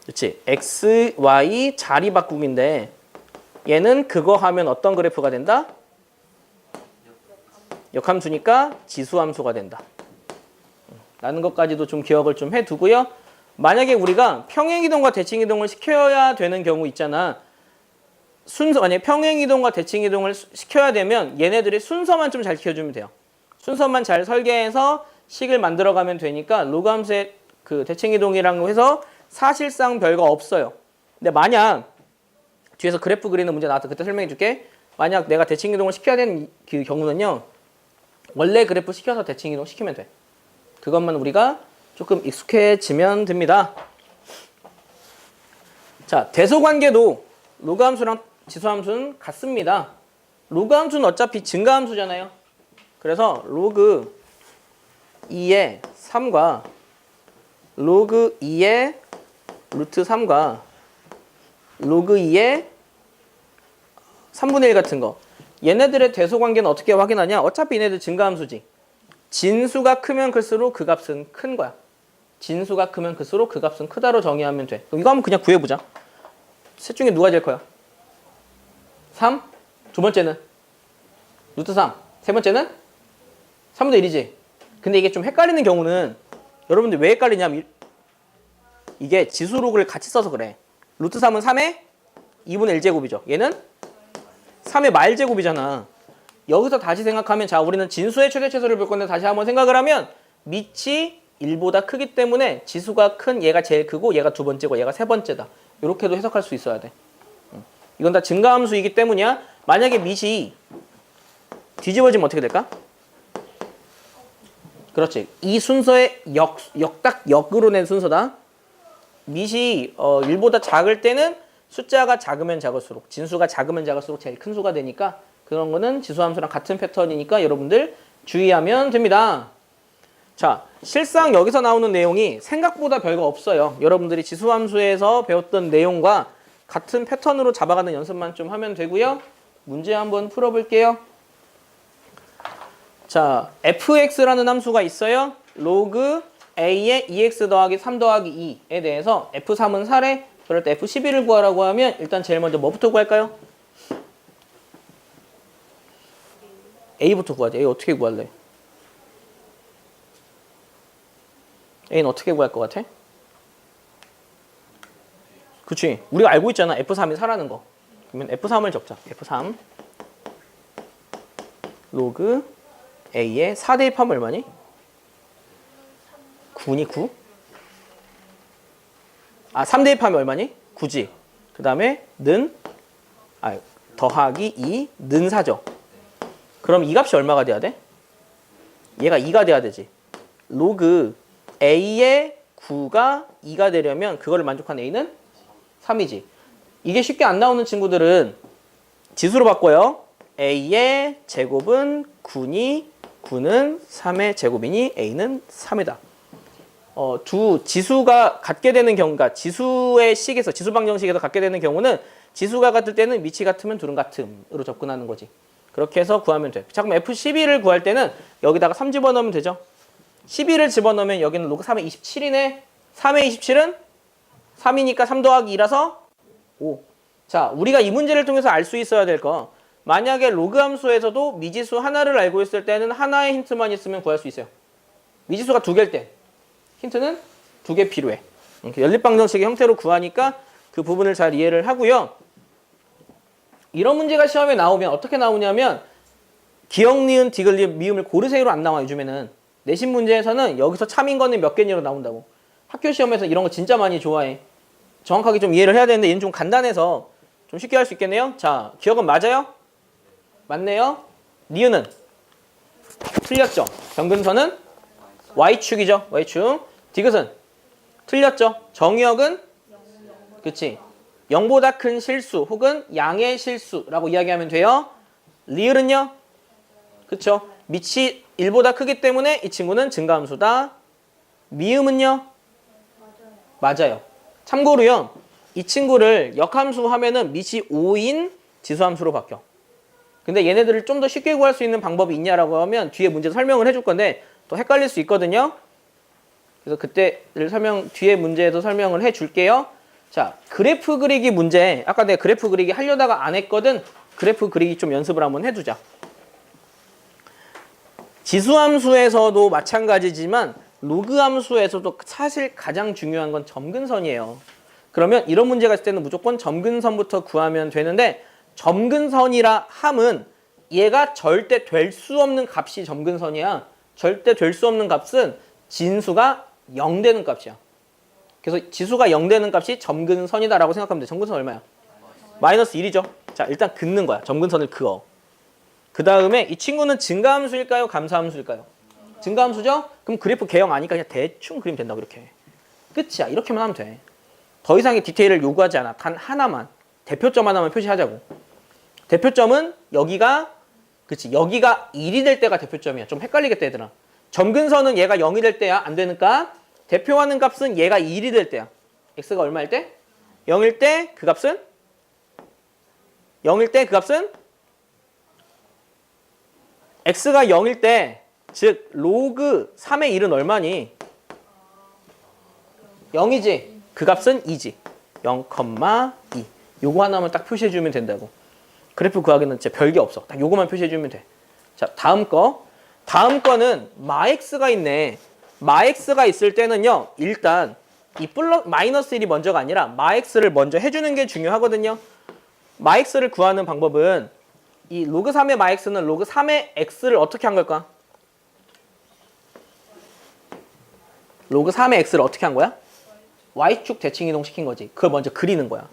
그렇지. X, Y 자리 바꾸기인데 얘는 그거 하면 어떤 그래프가 된다? 역함수니까 지수함수가 된다. 라는 것까지도 좀 기억을 좀 해두고요. 만약에 우리가 평행이동과 대칭이동을 시켜야 되는 경우 있잖아. 만약에 평행이동과 대칭이동을 시켜야 되면 얘네들이 순서만 좀 잘 지켜주면 돼요. 순서만 잘 설계해서 식을 만들어가면 되니까 로그 함수의 그 대칭이동이라고 해서 사실상 별거 없어요. 근데 만약 뒤에서 그래프 그리는 문제 나왔다. 그때 설명해 줄게. 만약 내가 대칭이동을 시켜야 되는 그 경우는요. 원래 그래프 시켜서 대칭이동 시키면 돼. 그것만 우리가 조금 익숙해지면 됩니다. 자, 대소관계도 로그 함수랑 지수 함수는 같습니다. 로그 함수는 어차피 증가 함수잖아요. 그래서 로그 2의 3과 로그 2의 루트 3과 로그 2의 3분의 1 같은 거. 얘네들의 대소관계는 어떻게 확인하냐? 어차피 얘네들 증가함수지. 진수가 크면 클수록 그 값은 큰 거야. 진수가 크면 클수록 그 값은 크다로 정의하면 돼. 그럼 이거 한번 그냥 구해보자. 셋 중에 누가 제일 커요? 3? 두 번째는? 루트 3. 세 번째는? 3분의 1이지. 근데 이게 좀 헷갈리는 경우는 여러분들 왜 헷갈리냐면 이게 지수 로그를 같이 써서 그래. 루트 3은 3의 2분의 1제곱이죠. 얘는 3의 말제곱이잖아. 여기서 다시 생각하면 자 우리는 진수의 최대 최소를 볼 건데 다시 한번 생각을 하면 밑이 1보다 크기 때문에 지수가 큰 얘가 제일 크고 얘가 두 번째고 얘가 세 번째다. 이렇게도 해석할 수 있어야 돼. 이건 다 증가함수이기 때문이야. 만약에 밑이 뒤집어지면 어떻게 될까? 그렇지. 이 순서의 역으로 낸 순서다. 밑이 1보다 작을 때는 숫자가 작으면 작을수록 진수가 작으면 작을수록 제일 큰 수가 되니까 그런 거는 지수함수랑 같은 패턴이니까 여러분들 주의하면 됩니다. 자, 실상 여기서 나오는 내용이 생각보다 별거 없어요. 여러분들이 지수함수에서 배웠던 내용과 같은 패턴으로 잡아가는 연습만 좀 하면 되고요. 문제 한번 풀어볼게요. 자, fx라는 함수가 있어요. 로그 a의 2x 더하기 3 더하기 2에 대해서 f3은 4래. 그럴 때 f11을 구하라고 하면 일단 제일 먼저 뭐부터 구할까요? a부터 구하지. a 어떻게 구할래? a는 어떻게 구할 것 같아? 그치. 우리가 알고 있잖아. f3이 4라는 거. 그러면 f3을 적자. f3 로그 a의 4 대입하면 얼마니? 9니 9? 3 대입하면 얼마니? 9지. 그 다음에 더하기 2 는 4죠. 그럼 이 값이 얼마가 돼야 돼? 얘가 2가 돼야 되지. 로그 a의 9가 2가 되려면 그거를 만족한 a는 3이지. 이게 쉽게 안 나오는 친구들은 지수로 바꿔요. a의 제곱은 9니 9는 3의 제곱이니 a는 3이다. 두 지수가 같게 되는 경우가 지수의 식에서 지수 방정식에서 같게 되는 경우는 지수가 같을 때는 밑이 같으면 둘은 같음으로 접근하는 거지. 그렇게 해서 구하면 돼. 자, 그럼 f12를 구할 때는 여기다가 3 집어넣으면 되죠. 12를 집어넣으면 여기는 로그 3의 27이네. 3의 27은 3이니까 3 더하기 2라서 5. 자, 우리가 이 문제를 통해서 알 수 있어야 될 거. 만약에 로그 함수에서도 미지수 하나를 알고 있을 때는 하나의 힌트만 있으면 구할 수 있어요. 미지수가 2개일 때 힌트는 2개 필요해. 이렇게 연립방정식의 형태로 구하니까 그 부분을 잘 이해를 하고요. 이런 문제가 시험에 나오면 어떻게 나오냐면 기역, 니은, 디귿, 미음을 고르세요로 안 나와. 요즘에는 내신 문제에서는 여기서 참인 거는 몇 개니로 나온다고. 학교 시험에서 이런 거 진짜 많이 좋아해. 정확하게 좀 이해를 해야 되는데 얘는 좀 간단해서 좀 쉽게 할 수 있겠네요. 자, 기억은 맞아요? 맞네요. 니은은 틀렸죠. 정근선은 Y축이죠. Y축. 디귿은 틀렸죠. 정의역은 그치. 0보다 큰 실수 혹은 양의 실수라고 이야기하면 돼요. 리을은요? 그쵸. 밑이 1보다 크기 때문에 이 친구는 증가함수다. 미음은요? 맞아요. 참고로요. 이 친구를 역함수 하면은 밑이 5인 지수함수로 바뀌어. 근데 얘네들을 좀 더 쉽게 구할 수 있는 방법이 있냐라고 하면 뒤에 문제 설명을 해줄 건데 또 헷갈릴 수 있거든요. 그래서 그때를 뒤에 문제에서 설명을 해줄게요. 자, 그래프 그리기 문제. 아까 내가 그래프 그리기 하려다가 안 했거든. 그래프 그리기 좀 연습을 한번 해두자. 지수함수에서도 마찬가지지만 로그 함수에서도 사실 가장 중요한 건 점근선이에요. 그러면 이런 문제가 있을 때는 무조건 점근선부터 구하면 되는데 점근선이라 함은 얘가 절대 될 수 없는 값이 점근선이야. 절대 될 수 없는 값은 진수가 0 되는 값이야. 그래서 지수가 0 되는 값이 점근선이다라고 생각하면 돼. 점근선 얼마야? 마이너스 1이죠. 자, 일단 긋는 거야. 점근선을 그어. 그 다음에 이 친구는 증가함수일까요? 감소함수일까요? 증가함수죠? 그럼 그래프 개형 아니까 그냥 대충 그리면 된다고 이렇게. 끝이야. 이렇게만 하면 돼. 더 이상의 디테일을 요구하지 않아. 단 하나만. 대표점 하나만 표시하자고. 대표점은 여기가 여기가 1이 될 때가 대표점이야. 좀 헷갈리겠다 얘들아. 점근선은 얘가 0이 될 때야. 안 되니까 대표하는 값은 얘가 1이 될 때야. x가 얼마일 때? 0일 때 그 값은? 0일 때 그 값은? x가 0일 때, 즉 로그 3의 1은 얼마니? 0이지. 그 값은 2지. 0,2. 요거 하나만 딱 표시해주면 된다고. 그래프 구하기는 진짜 별게 없어. 딱 요거만 표시해주면 돼. 자, 다음 거. 다음 거는 마x가 있네. 마x가 있을 때는요. 일단 이 마이너스 1이 먼저가 아니라 마x를 먼저 해주는 게 중요하거든요. 마x를 구하는 방법은 이 로그 3의 마x는 로그 3의 x를 어떻게 한 걸까? 로그 3의 x를 어떻게 한 거야? y축 대칭 이동 시킨 거지. 그걸 먼저 그리는 거야.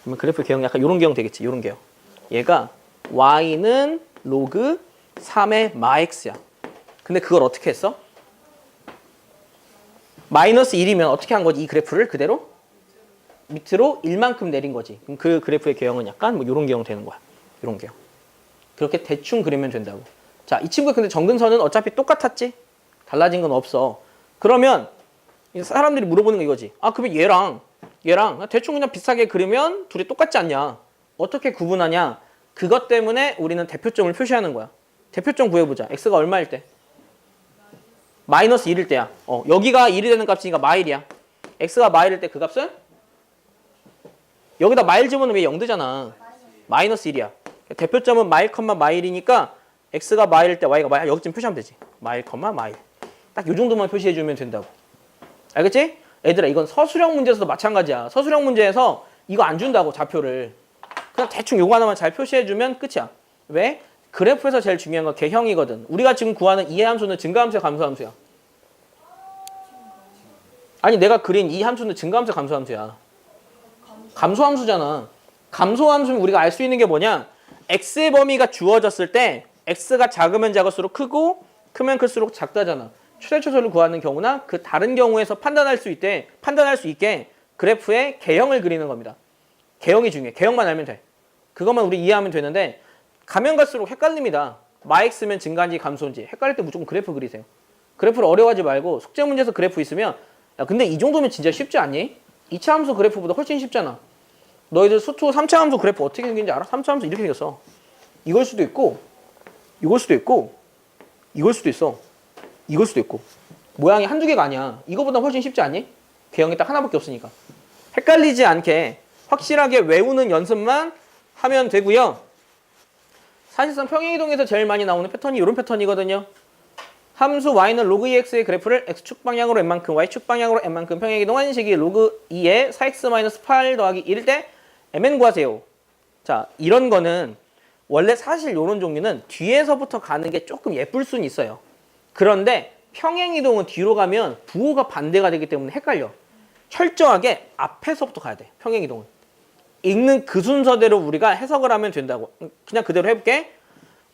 그러면 그래프 개형 약간 이런 개형 되겠지. 이런 개형. 얘가 y는 로그 3의 마x야. 근데 그걸 어떻게 했어? 마이너스 1이면 어떻게 한 거지? 이 그래프를 그대로 밑으로 1만큼 내린 거지. 그럼 그 그래프의 개형은 약간 뭐 이런 개형 되는 거야. 이런 개형. 그렇게 대충 그리면 된다고. 자, 이 친구 근데 점근선은 어차피 똑같았지? 달라진 건 없어. 그러면 사람들이 물어보는 거 이거지. 아, 그러면 얘랑 대충 그냥 비슷하게 그리면 둘이 똑같지 않냐? 어떻게 구분하냐? 그것 때문에 우리는 대표점을 표시하는 거야. 대표점 구해보자. x가 얼마일 때? 마이너스 1일 때야. 여기가 1이 되는 값이니까 마일이야. x가 마일일 때 그 값은? 여기다 마일 집어넣으면 왜 0 되잖아. 마이너스 1이야. 대표점은 마일, 마일이니까 x가 마일일 때 y가 마일. 여기쯤 표시하면 되지. 마일, 마일. 딱 요 정도만 표시해주면 된다고. 알겠지? 얘들아, 이건 서술형 문제에서도 마찬가지야. 서술형 문제에서 이거 안 준다고, 좌표를. 그냥 대충 요거 하나만 잘 표시해주면 끝이야. 왜? 그래프에서 제일 중요한 건 개형이거든. 우리가 지금 구하는 이해 함수는 증가함수야, 감소함수야? 아니, 내가 그린 이 함수는 증가함수야, 감소함수야? 감소함수잖아. 감소함수는 우리가 알 수 있는 게 뭐냐? x의 범위가 주어졌을 때 x가 작으면 작을수록 크고 크면 클수록 작다잖아. 최대초절을 구하는 경우나 그 다른 경우에서 판단할 수 있게 그래프의 개형을 그리는 겁니다. 개형이 중요해. 개형만 알면 돼. 그것만 우리 이해하면 되는데 가면 갈수록 헷갈립니다. 마x면 증가인지 감소인지 헷갈릴 때 무조건 그래프 그리세요. 그래프를 어려워하지 말고 숙제 문제에서 그래프 있으면 야, 근데 이 정도면 진짜 쉽지 않니? 2차 함수 그래프보다 훨씬 쉽잖아. 너희들 수투 3차 함수 그래프 어떻게 생긴지 알아? 3차 함수 이렇게 생겼어. 이걸 수도 있고 이걸 수도 있고 이걸 수도 있어. 이걸 수도 있고. 모양이 한두 개가 아니야. 이거보다 훨씬 쉽지 않니? 개형이 딱 하나밖에 없으니까. 헷갈리지 않게 확실하게 외우는 연습만 하면 되고요. 사실상 평행이동에서 제일 많이 나오는 패턴이 이런 패턴이거든요. 함수 y는 로그 2x의 그래프를 x축 방향으로 n만큼, y축 방향으로 n만큼 평행이동한 식이 로그 2의 4x-8 더하기 1일 때 mn 구하세요. 자, 이런 거는 원래 사실 이런 종류는 뒤에서부터 가는 게 조금 예쁠 수는 있어요. 그런데 평행이동은 뒤로 가면 부호가 반대가 되기 때문에 헷갈려. 철저하게 앞에서부터 가야 돼. 평행이동은. 읽는 그 순서대로 우리가 해석을 하면 된다고. 그냥 그대로 해볼게.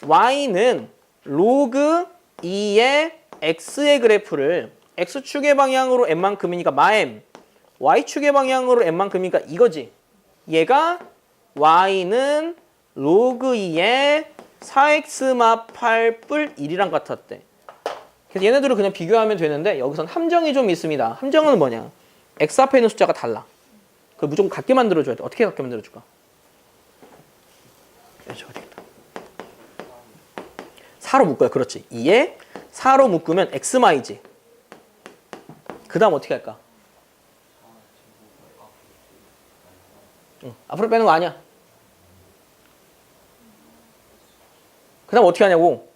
y는 로그 2의 x의 그래프를 x축의 방향으로 n만큼이니까 마m, y축의 방향으로 n만큼이니까 이거지. 얘가 y는 로그 2의 4x 8 뿔 1이랑 같았대. 그래서 얘네들을 그냥 비교하면 되는데 여기선 함정이 좀 있습니다. 함정은 뭐냐? x 앞에 있는 숫자가 달라. 그걸 무조건 같게 만들어줘야 돼. 어떻게 같게 만들어줄까? 되겠다. 4로 묶어요. 그렇지. 2에 4로 묶으면 x마이지. 그 다음 어떻게 할까? 앞으로 빼는 거 아니야. 그 다음 어떻게 하냐고.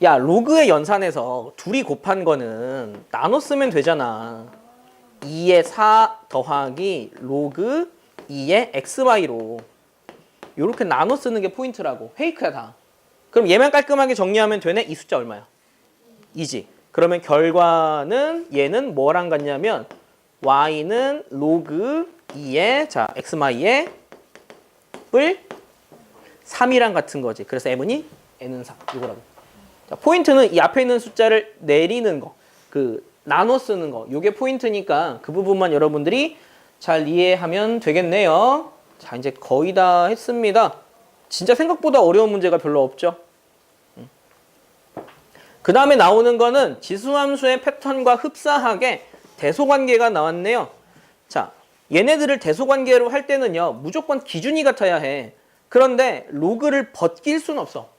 야, 로그의 연산에서 둘이 곱한 거는 나눠 쓰면 되잖아. 2의 4 더하기 로그 2의 xy로 이렇게 나눠 쓰는 게 포인트라고. 페이크야 다. 그럼 얘만 깔끔하게 정리하면 되네. 이 숫자 얼마야? 2지. 그러면 결과는 얘는 뭐랑 같냐면 y는 로그 2의 자 xy의 뿔 3이랑 같은 거지. 그래서 m은이 n은 4. 이거라고. 자, 포인트는 이 앞에 있는 숫자를 내리는 거. 그 나눠 쓰는 거. 요게 포인트니까 그 부분만 여러분들이 잘 이해하면 되겠네요. 자, 이제 거의 다 했습니다. 진짜 생각보다 어려운 문제가 별로 없죠. 그 다음에 나오는 거는 지수함수의 패턴과 흡사하게 대소관계가 나왔네요. 자, 얘네들을 대소관계로 할 때는요, 무조건 기준이 같아야 해. 그런데 로그를 벗길 수는 없어.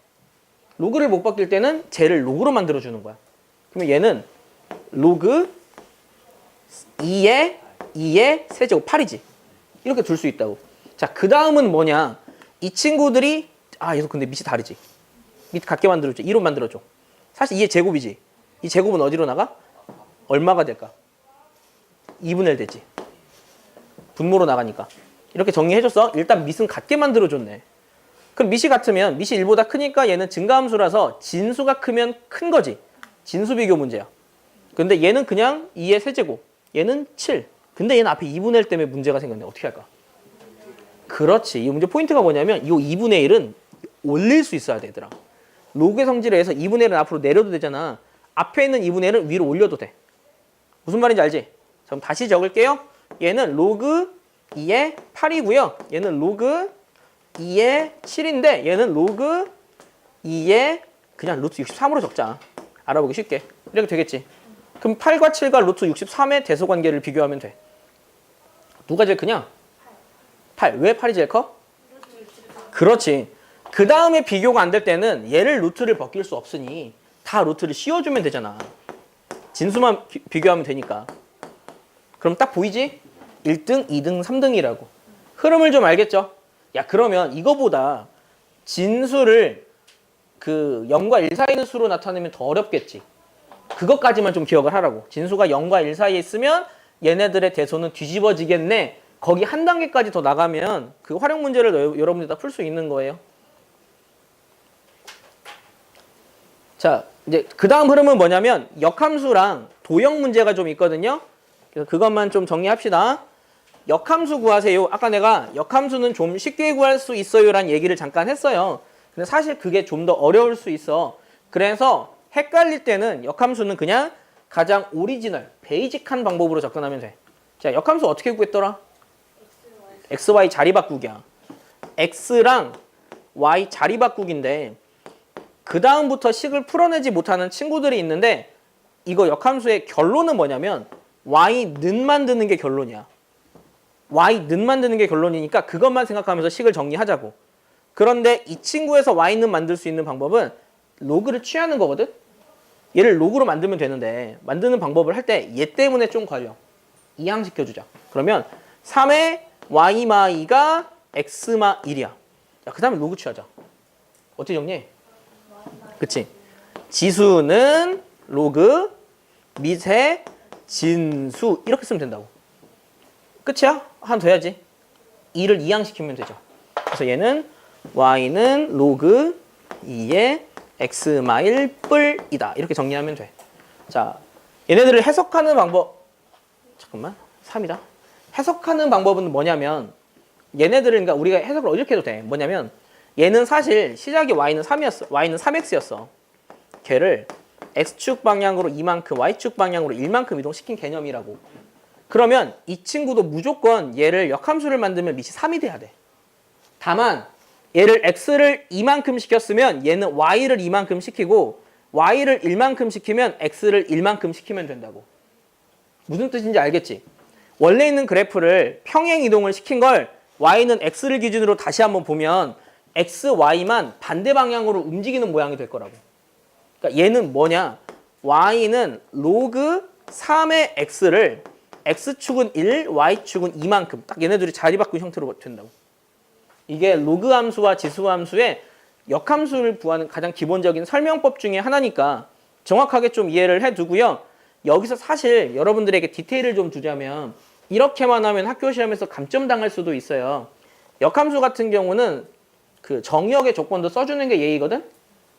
로그를 못 벗길 때는 쟤를 로그로 만들어주는 거야. 그러면 얘는 로그 2의 세제곱 8이지. 이렇게 둘 수 있다고. 자, 그 다음은 뭐냐. 이 친구들이 얘도 근데 밑이 다르지. 밑 같게 만들어줘. 2로 만들어줘. 사실 2의 제곱이지. 이 제곱은 어디로 나가? 얼마가 될까? 2분의 1 되지. 분모로 나가니까. 이렇게 정리해줬어. 일단 밑은 같게 만들어줬네. 그럼 밑이 같으면 밑이 1보다 크니까 얘는 증가함수라서 진수가 크면 큰 거지. 진수 비교 문제야. 근데 얘는 그냥 2의 세제곱. 얘는 7. 근데 얘는 앞에 2분의 1 때문에 문제가 생겼네. 어떻게 할까? 그렇지. 이 문제 포인트가 뭐냐면 이 2분의 1은 올릴 수 있어야 되더라. 로그의 성질에 의해서 2분의 1은 앞으로 내려도 되잖아. 앞에 있는 2분의 1은 위로 올려도 돼. 무슨 말인지 알지? 자, 그럼 다시 적을게요. 얘는 로그 2의 8이고요. 얘는 로그 2의 7인데 얘는 로그 2의 그냥 루트 63으로 적자. 알아보기 쉽게. 이렇게 되겠지. 그럼 8과 7과 루트 63의 대소관계를 비교하면 돼. 누가 제일 크냐? 8. 왜 8이 제일 커? 그렇지. 그 다음에 비교가 안 될 때는 얘를 루트를 벗길 수 없으니 다 루트를 씌워주면 되잖아. 진수만 비교하면 되니까. 그럼 딱 보이지? 1등, 2등, 3등이라고. 흐름을 좀 알겠죠? 야, 그러면 이거보다 진수를 그 0과 1 사이에 있는 수로 나타내면 더 어렵겠지. 그것까지만 좀 기억을 하라고. 진수가 0과 1 사이에 있으면 얘네들의 대소는 뒤집어지겠네. 거기 한 단계까지 더 나가면 그 활용 문제를 여러분들이 다 풀 수 있는 거예요. 자, 이제 그 다음 흐름은 뭐냐면 역함수랑 도형 문제가 좀 있거든요. 그래서 그것만 좀 정리합시다. 역함수 구하세요. 아까 내가 역함수는 좀 쉽게 구할 수 있어요 라는 얘기를 잠깐 했어요. 근데 사실 그게 좀 더 어려울 수 있어. 그래서 헷갈릴 때는 역함수는 그냥 가장 오리지널, 베이직한 방법으로 접근하면 돼. 자, 역함수 어떻게 구했더라? x, y 자리 바꾸기야. x랑 y 자리 바꾸기인데 그 다음부터 식을 풀어내지 못하는 친구들이 있는데 이거 역함수의 결론은 뭐냐면 y는 만드는 게 결론이야. y는 만드는 게 결론이니까 그것만 생각하면서 식을 정리하자고. 그런데 이 친구에서 y는 만들 수 있는 방법은 로그를 취하는 거거든. 얘를 로그로 만들면 되는데 만드는 방법을 할 때 얘 때문에 좀 걸려. 이항시켜주자. 그러면 3의 y마이가 x마 1이야. 자, 그 다음에 로그 취하자. 어떻게 정리해? 그치? 지수는 로그, 밑에 진수 이렇게 쓰면 된다고. 끝이야? 하나 더 해야지. 2를 이항시키면 되죠. 그래서 얘는 y는 로그 2의 x마일 뿔이다. 이렇게 정리하면 돼. 자, 얘네들을 해석하는 방법. 잠깐만. 3이다. 해석하는 방법은 뭐냐면 얘네들은 그러니까 우리가 해석을 이렇게 해도 돼. 뭐냐면 얘는 사실 시작이 y는 3이었어. y는 3x였어. 걔를 x축 방향으로 이만큼, y축 방향으로 1만큼 이동시킨 개념이라고. 그러면 이 친구도 무조건 얘를 역함수를 만들면 밑이 3이 돼야 돼. 다만 얘를 x를 이만큼 시켰으면 얘는 y를 이만큼 시키고 y를 1만큼 시키면 x를 1만큼 시키면 된다고. 무슨 뜻인지 알겠지? 원래 있는 그래프를 평행 이동을 시킨 걸 y는 x를 기준으로 다시 한번 보면 x, y만 반대 방향으로 움직이는 모양이 될 거라고. 그러니까 얘는 뭐냐? y는 로그 3의 x를 x축은 1, y축은 2만큼 딱 얘네들이 자리 바꾼 형태로 된다고. 이게 로그 함수와 지수 함수의 역함수를 구하는 가장 기본적인 설명법 중에 하나니까 정확하게 좀 이해를 해두고요. 여기서 사실 여러분들에게 디테일을 좀 주자면 이렇게만 하면 학교 시험에서 감점 당할 수도 있어요. 역함수 같은 경우는 그 정의역의 조건도 써주는 게 예의거든?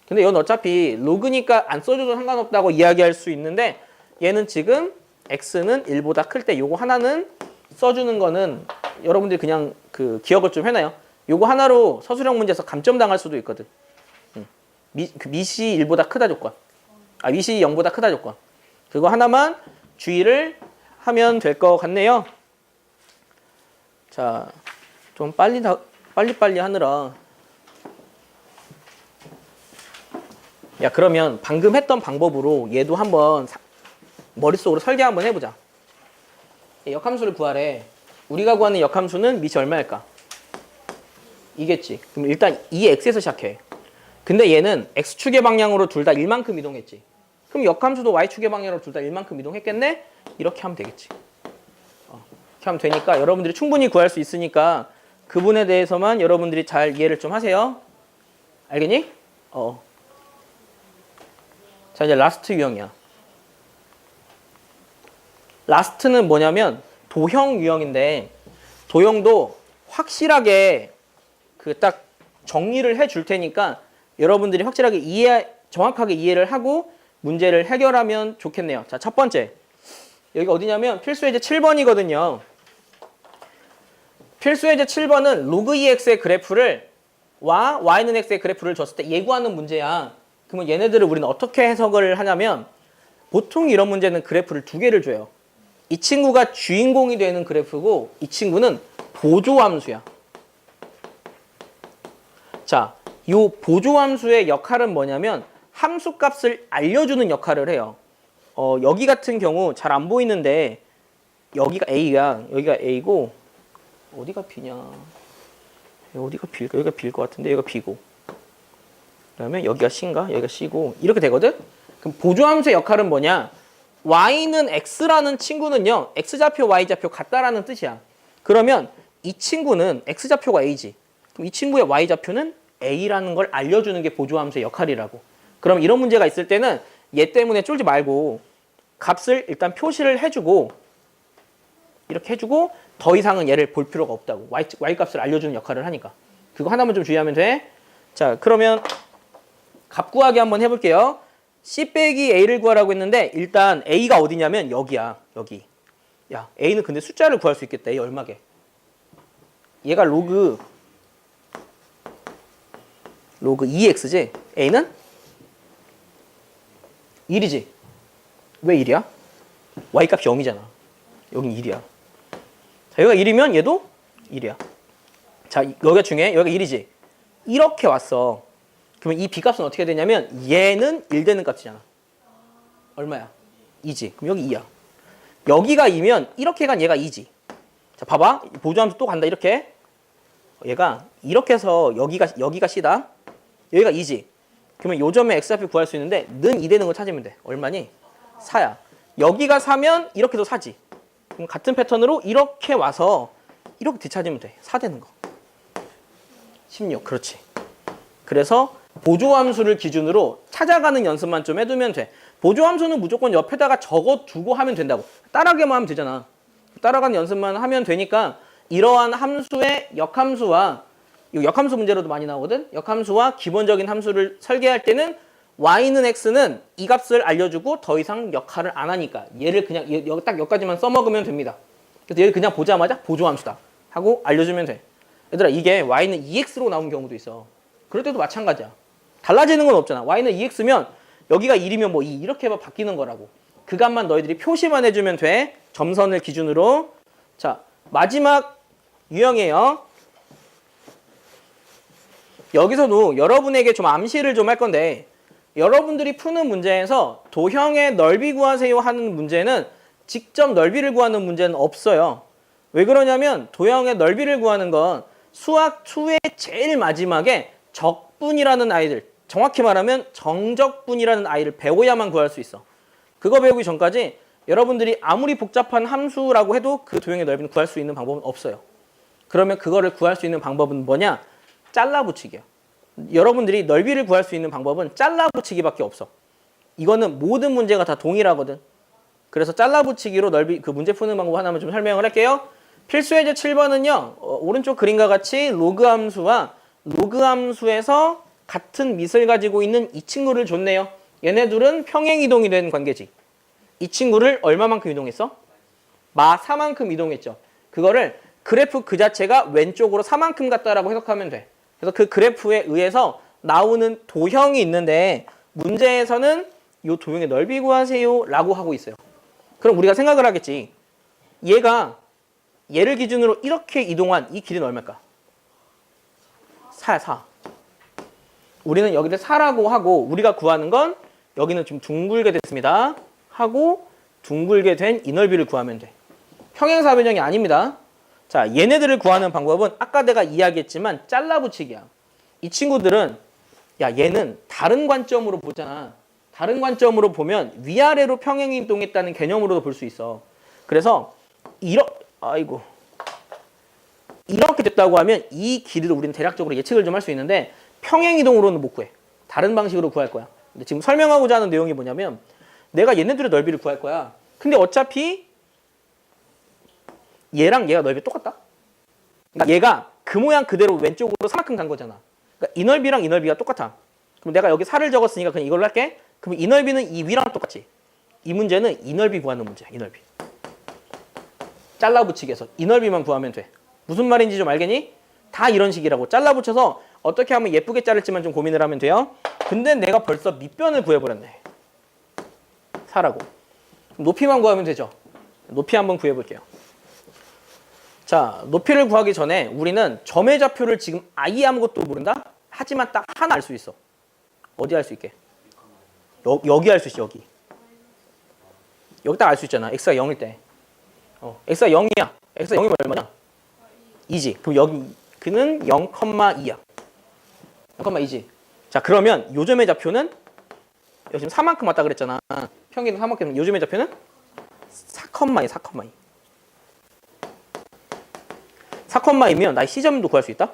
근데 이건 어차피 로그니까 안 써줘도 상관없다고 이야기할 수 있는데 얘는 지금 x는 1보다 클 때 요거 하나는 써주는 거는 여러분들이 그냥 그 기억을 좀 해놔요. 요거 하나로 서술형 문제에서 감점 당할 수도 있거든. 미시 1보다 크다 조건. 미시 0보다 크다 조건. 그거 하나만 주의를 하면 될 것 같네요. 자, 좀 빨리빨리 하느라. 야, 그러면 방금 했던 방법으로 얘도 한번 머릿속으로 설계 한번 해보자. 역함수를 구하래. 우리가 구하는 역함수는 밑이 얼마일까? 이겠지. 그럼 일단 이 x에서 시작해. 근데 얘는 x축의 방향으로 둘 다 1만큼 이동했지. 그럼 역함수도 y축의 방향으로 둘 다 1만큼 이동했겠네? 이렇게 하면 되겠지. 이렇게 하면 되니까 여러분들이 충분히 구할 수 있으니까 그 부분에 대해서만 여러분들이 잘 이해를 좀 하세요. 알겠니? 자, 이제 라스트 유형이야. 라스트는 뭐냐면 도형 유형인데 도형도 확실하게 그 딱 정리를 해줄 테니까 여러분들이 확실하게 정확하게 이해를 하고 문제를 해결하면 좋겠네요. 자, 첫 번째. 여기 어디냐면 필수예제 7번이거든요. 필수예제 7번은 로그 2x의 그래프를 y는 x의 그래프를 줬을 때 예구하는 문제야. 그러면 얘네들을 우리는 어떻게 해석을 하냐면 보통 이런 문제는 그래프를 두 개를 줘요. 이 친구가 주인공이 되는 그래프고 이 친구는 보조함수야. 자, 이 보조함수의 역할은 뭐냐면 함수값을 알려주는 역할을 해요. 여기 같은 경우 잘 안 보이는데 여기가 A야. 여기가 A고 어디가 B냐? 어디가 B일까? 여기가 B일 것 같은데 여기가 B고 그다음에 여기가 C인가? 여기가 C고 이렇게 되거든? 그럼 보조함수의 역할은 뭐냐? Y는 X라는 친구는요. X좌표, Y좌표 같다라는 뜻이야. 그러면 이 친구는 X좌표가 A지. 그럼 이 친구의 Y좌표는 A라는 걸 알려주는 게 보조함수의 역할이라고. 그럼 이런 문제가 있을 때는 얘 때문에 쫄지 말고 값을 일단 표시를 해주고 이렇게 해주고 더 이상은 얘를 볼 필요가 없다고. Y 값을 알려주는 역할을 하니까. 그거 하나만 좀 주의하면 돼. 자, 그러면 값 구하기 한번 해볼게요. C 빼기 A를 구하라고 했는데 일단 A가 어디냐면 여기야. 여기. 야, A는 근데 숫자를 구할 수 있겠다. A 얼마게? 얘가 로그 2x지? A는 1이지? 왜 1이야? Y값이 0이잖아. 여긴 1이야. 자, 여기가 1이면 얘도 1이야. 자, 여기가 중요해. 여기가 1이지? 이렇게 왔어. 그러면 이 B값은 어떻게 되냐면 얘는 1 되는 값이잖아. 얼마야? 2지. 그럼 여기 2야. 여기가 2면 이렇게 간 얘가 2지. 자, 봐봐. 보조함수 또 간다. 이렇게. 얘가 이렇게 해서 여기가 C다. 여기가 2지. 그러면 요 점에 x좌표 구할 수 있는데 는 2 되는 거 찾으면 돼. 얼마니? 4야. 여기가 4면 이렇게도 4지. 그럼 같은 패턴으로 이렇게 와서 이렇게 되찾으면 돼. 4 되는 거. 16. 그렇지. 그래서 보조함수를 기준으로 찾아가는 연습만 좀 해두면 돼. 보조함수는 무조건 옆에다가 적어두고 하면 된다고. 따라가기만 하면 되잖아. 따라가는 연습만 하면 되니까 이러한 함수의 역함수와 이 역함수 문제로도 많이 나오거든. 역함수와 기본적인 함수를 설계할 때는 y는 x는 이 값을 알려주고 더 이상 역할을 안 하니까 얘를 그냥 딱 여기까지만 써먹으면 됩니다. 그래서 얘를 그냥 보자마자 보조함수다 하고 알려주면 돼. 얘들아 이게 y는 2x로 나온 경우도 있어. 그럴 때도 마찬가지야. 달라지는 건 없잖아. y는 2x면 여기가 1이면 뭐 2 이렇게 바뀌는 거라고. 그 값만 너희들이 표시만 해주면 돼. 점선을 기준으로. 자, 마지막 유형이에요. 여기서도 여러분에게 좀 암시를 좀 할 건데 여러분들이 푸는 문제에서 도형의 넓이 구하세요 하는 문제는 직접 넓이를 구하는 문제는 없어요. 왜 그러냐면 도형의 넓이를 구하는 건 수학 2의 제일 마지막에 적분이라는 아이들, 정확히 말하면 정적분이라는 아이를 배워야만 구할 수 있어. 그거 배우기 전까지 여러분들이 아무리 복잡한 함수라고 해도 그 도형의 넓이는 구할 수 있는 방법은 없어요. 그러면 그거를 구할 수 있는 방법은 뭐냐? 잘라붙이기야. 여러분들이 넓이를 구할 수 있는 방법은 잘라붙이기밖에 없어. 이거는 모든 문제가 다 동일하거든. 그래서 잘라붙이기로 넓이 그 문제 푸는 방법 하나만 좀 설명을 할게요. 필수예제 7번은요. 오른쪽 그림과 같이 로그 함수와 로그 함수에서 같은 밑을 가지고 있는 이 친구를 줬네요. 얘네 둘은 평행이동이 된 관계지. 이 친구를 얼마만큼 이동했어? 마 4만큼 이동했죠. 그거를 그래프 그 자체가 왼쪽으로 4만큼 갔다라고 해석하면 돼. 그래서 그 그래프에 의해서 나오는 도형이 있는데 문제에서는 이 도형의 넓이 구하세요 라고 하고 있어요. 그럼 우리가 생각을 하겠지. 얘를 기준으로 이렇게 이동한 이 길이는 얼마일까? 4야 4. 우리는 여기를 4라고 하고 우리가 구하는 건 여기는 좀 둥글게 됐습니다. 하고 둥글게 된 이 넓이를 구하면 돼. 평행사변형이 아닙니다. 자, 얘네들을 구하는 방법은 아까 내가 이야기했지만 잘라붙이기야. 이 친구들은 야 얘는 다른 관점으로 보잖아. 다른 관점으로 보면 위아래로 평행이동했다는 개념으로도 볼 수 있어. 그래서 이렇게 됐다고 하면 이 길이를 우리는 대략적으로 예측을 좀 할 수 있는데 평행이동으로는 못 구해. 다른 방식으로 구할 거야. 근데 지금 설명하고자 하는 내용이 뭐냐면 내가 얘네들의 넓이를 구할 거야. 근데 어차피 얘랑 얘가 넓이 똑같다? 그러니까 얘가 그 모양 그대로 왼쪽으로 3만큼 간 거잖아. 그러니까 이 넓이랑 이 넓이가 똑같아. 그럼 내가 여기 4를 적었으니까 그냥 이걸로 할게. 그럼 이 넓이는 이 위랑 똑같지. 이 문제는 이 넓이 구하는 문제야. 이 넓이. 잘라붙이기해서 이 넓이만 구하면 돼. 무슨 말인지 좀 알겠니? 다 이런 식이라고. 잘라붙여서 어떻게 하면 예쁘게 자를지만 좀 고민을 하면 돼요. 근데 내가 벌써 밑변을 구해버렸네. 4라고. 높이만 구하면 되죠. 높이 한번 구해볼게요. 자, 높이를 구하기 전에 우리는 점의 좌표를 지금 아예 아무것도 모른다? 하지만 딱 하나 알 수 있어. 어디 알 수 있게? 여기 알 수 있어, 여기. 여기 딱 알 수 있잖아. x가 0일 때. x가 0이야. x가 0이면 얼마냐? 2지. 그럼 여기 그는 0,2야. 0,2지. 자, 그러면 요점의 좌표는 여기 지금 4만큼 왔다 그랬잖아. 평균 3만큼. 요점의 좌표는 4,2, 4,2. 4,2면 나의 C점도 구할 수 있다?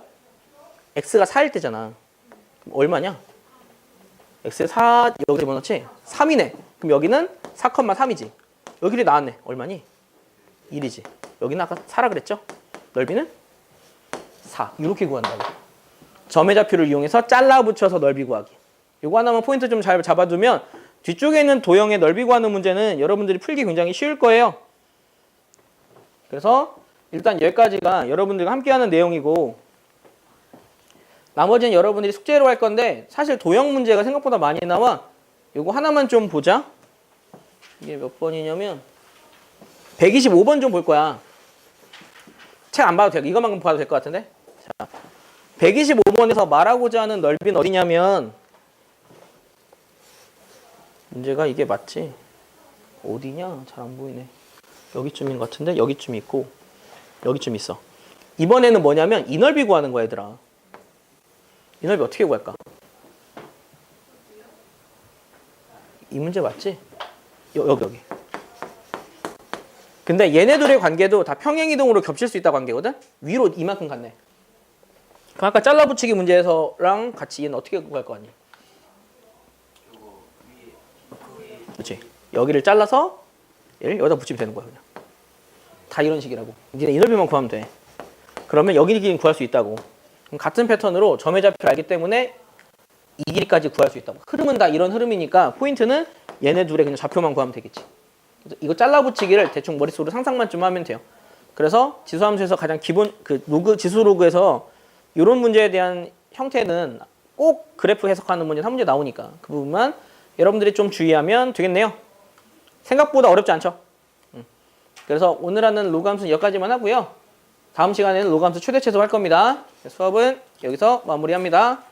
x가 4일 때잖아. 그럼 얼마냐? x에 4 여기 집어넣지? 3이네. 그럼 여기는 4,3이지. 여기를 나왔네. 얼마니? 1이지. 여기는 아까 4라 그랬죠? 넓이는 4. 이렇게 구한다고. 점의 좌표를 이용해서 잘라 붙여서 넓이 구하기. 이거 하나만 포인트 좀 잘 잡아두면 뒤쪽에 있는 도형의 넓이 구하는 문제는 여러분들이 풀기 굉장히 쉬울 거예요. 그래서 일단 여기까지가 여러분들과 함께하는 내용이고 나머지는 여러분들이 숙제로 할 건데 사실 도형 문제가 생각보다 많이 나와. 이거 하나만 좀 보자. 이게 몇 번이냐면 125번 좀 볼 거야. 책 안 봐도 돼. 이것만큼 봐도 될 것 같은데. 자, 125번에서 말하고자 하는 넓이는 어디냐면 문제가 이게 맞지? 어디냐? 잘 안 보이네. 여기쯤인 것 같은데 여기쯤 있고 여기쯤 있어. 이번에는 뭐냐면 이 넓이 구하는 거야 얘들아. 이 넓이 어떻게 구할까? 이 문제 맞지? 여기. 근데 얘네들의 관계도 다 평행이동으로 겹칠 수 있다 관계거든? 위로 이만큼 갔네. 그럼 아까 잘라붙이기 문제에서랑 같이 얘는 어떻게 구할 거 아니야? 그렇지. 여기를 잘라서 얘를 여기다 붙이면 되는 거야 그냥. 다 이런 식이라고. 니네 이 넓이만 구하면 돼. 그러면 여기 길이는 구할 수 있다고. 그럼 같은 패턴으로 점의 좌표를 알기 때문에 이 길이까지 구할 수 있다고. 흐름은 다 이런 흐름이니까 포인트는 얘네 둘의 그냥 좌표만 구하면 되겠지. 이거 잘라붙이기를 대충 머릿속으로 상상만 좀 하면 돼요. 그래서 지수함수에서 가장 기본 그 로그 지수 로그에서 이런 문제에 대한 형태는 꼭 그래프 해석하는 문제 한 문제 나오니까 그 부분만 여러분들이 좀 주의하면 되겠네요. 생각보다 어렵지 않죠? 그래서 오늘 하는 로그 함수는 여기까지만 하고요. 다음 시간에는 로그 함수 최대 최소 할 겁니다. 수업은 여기서 마무리합니다.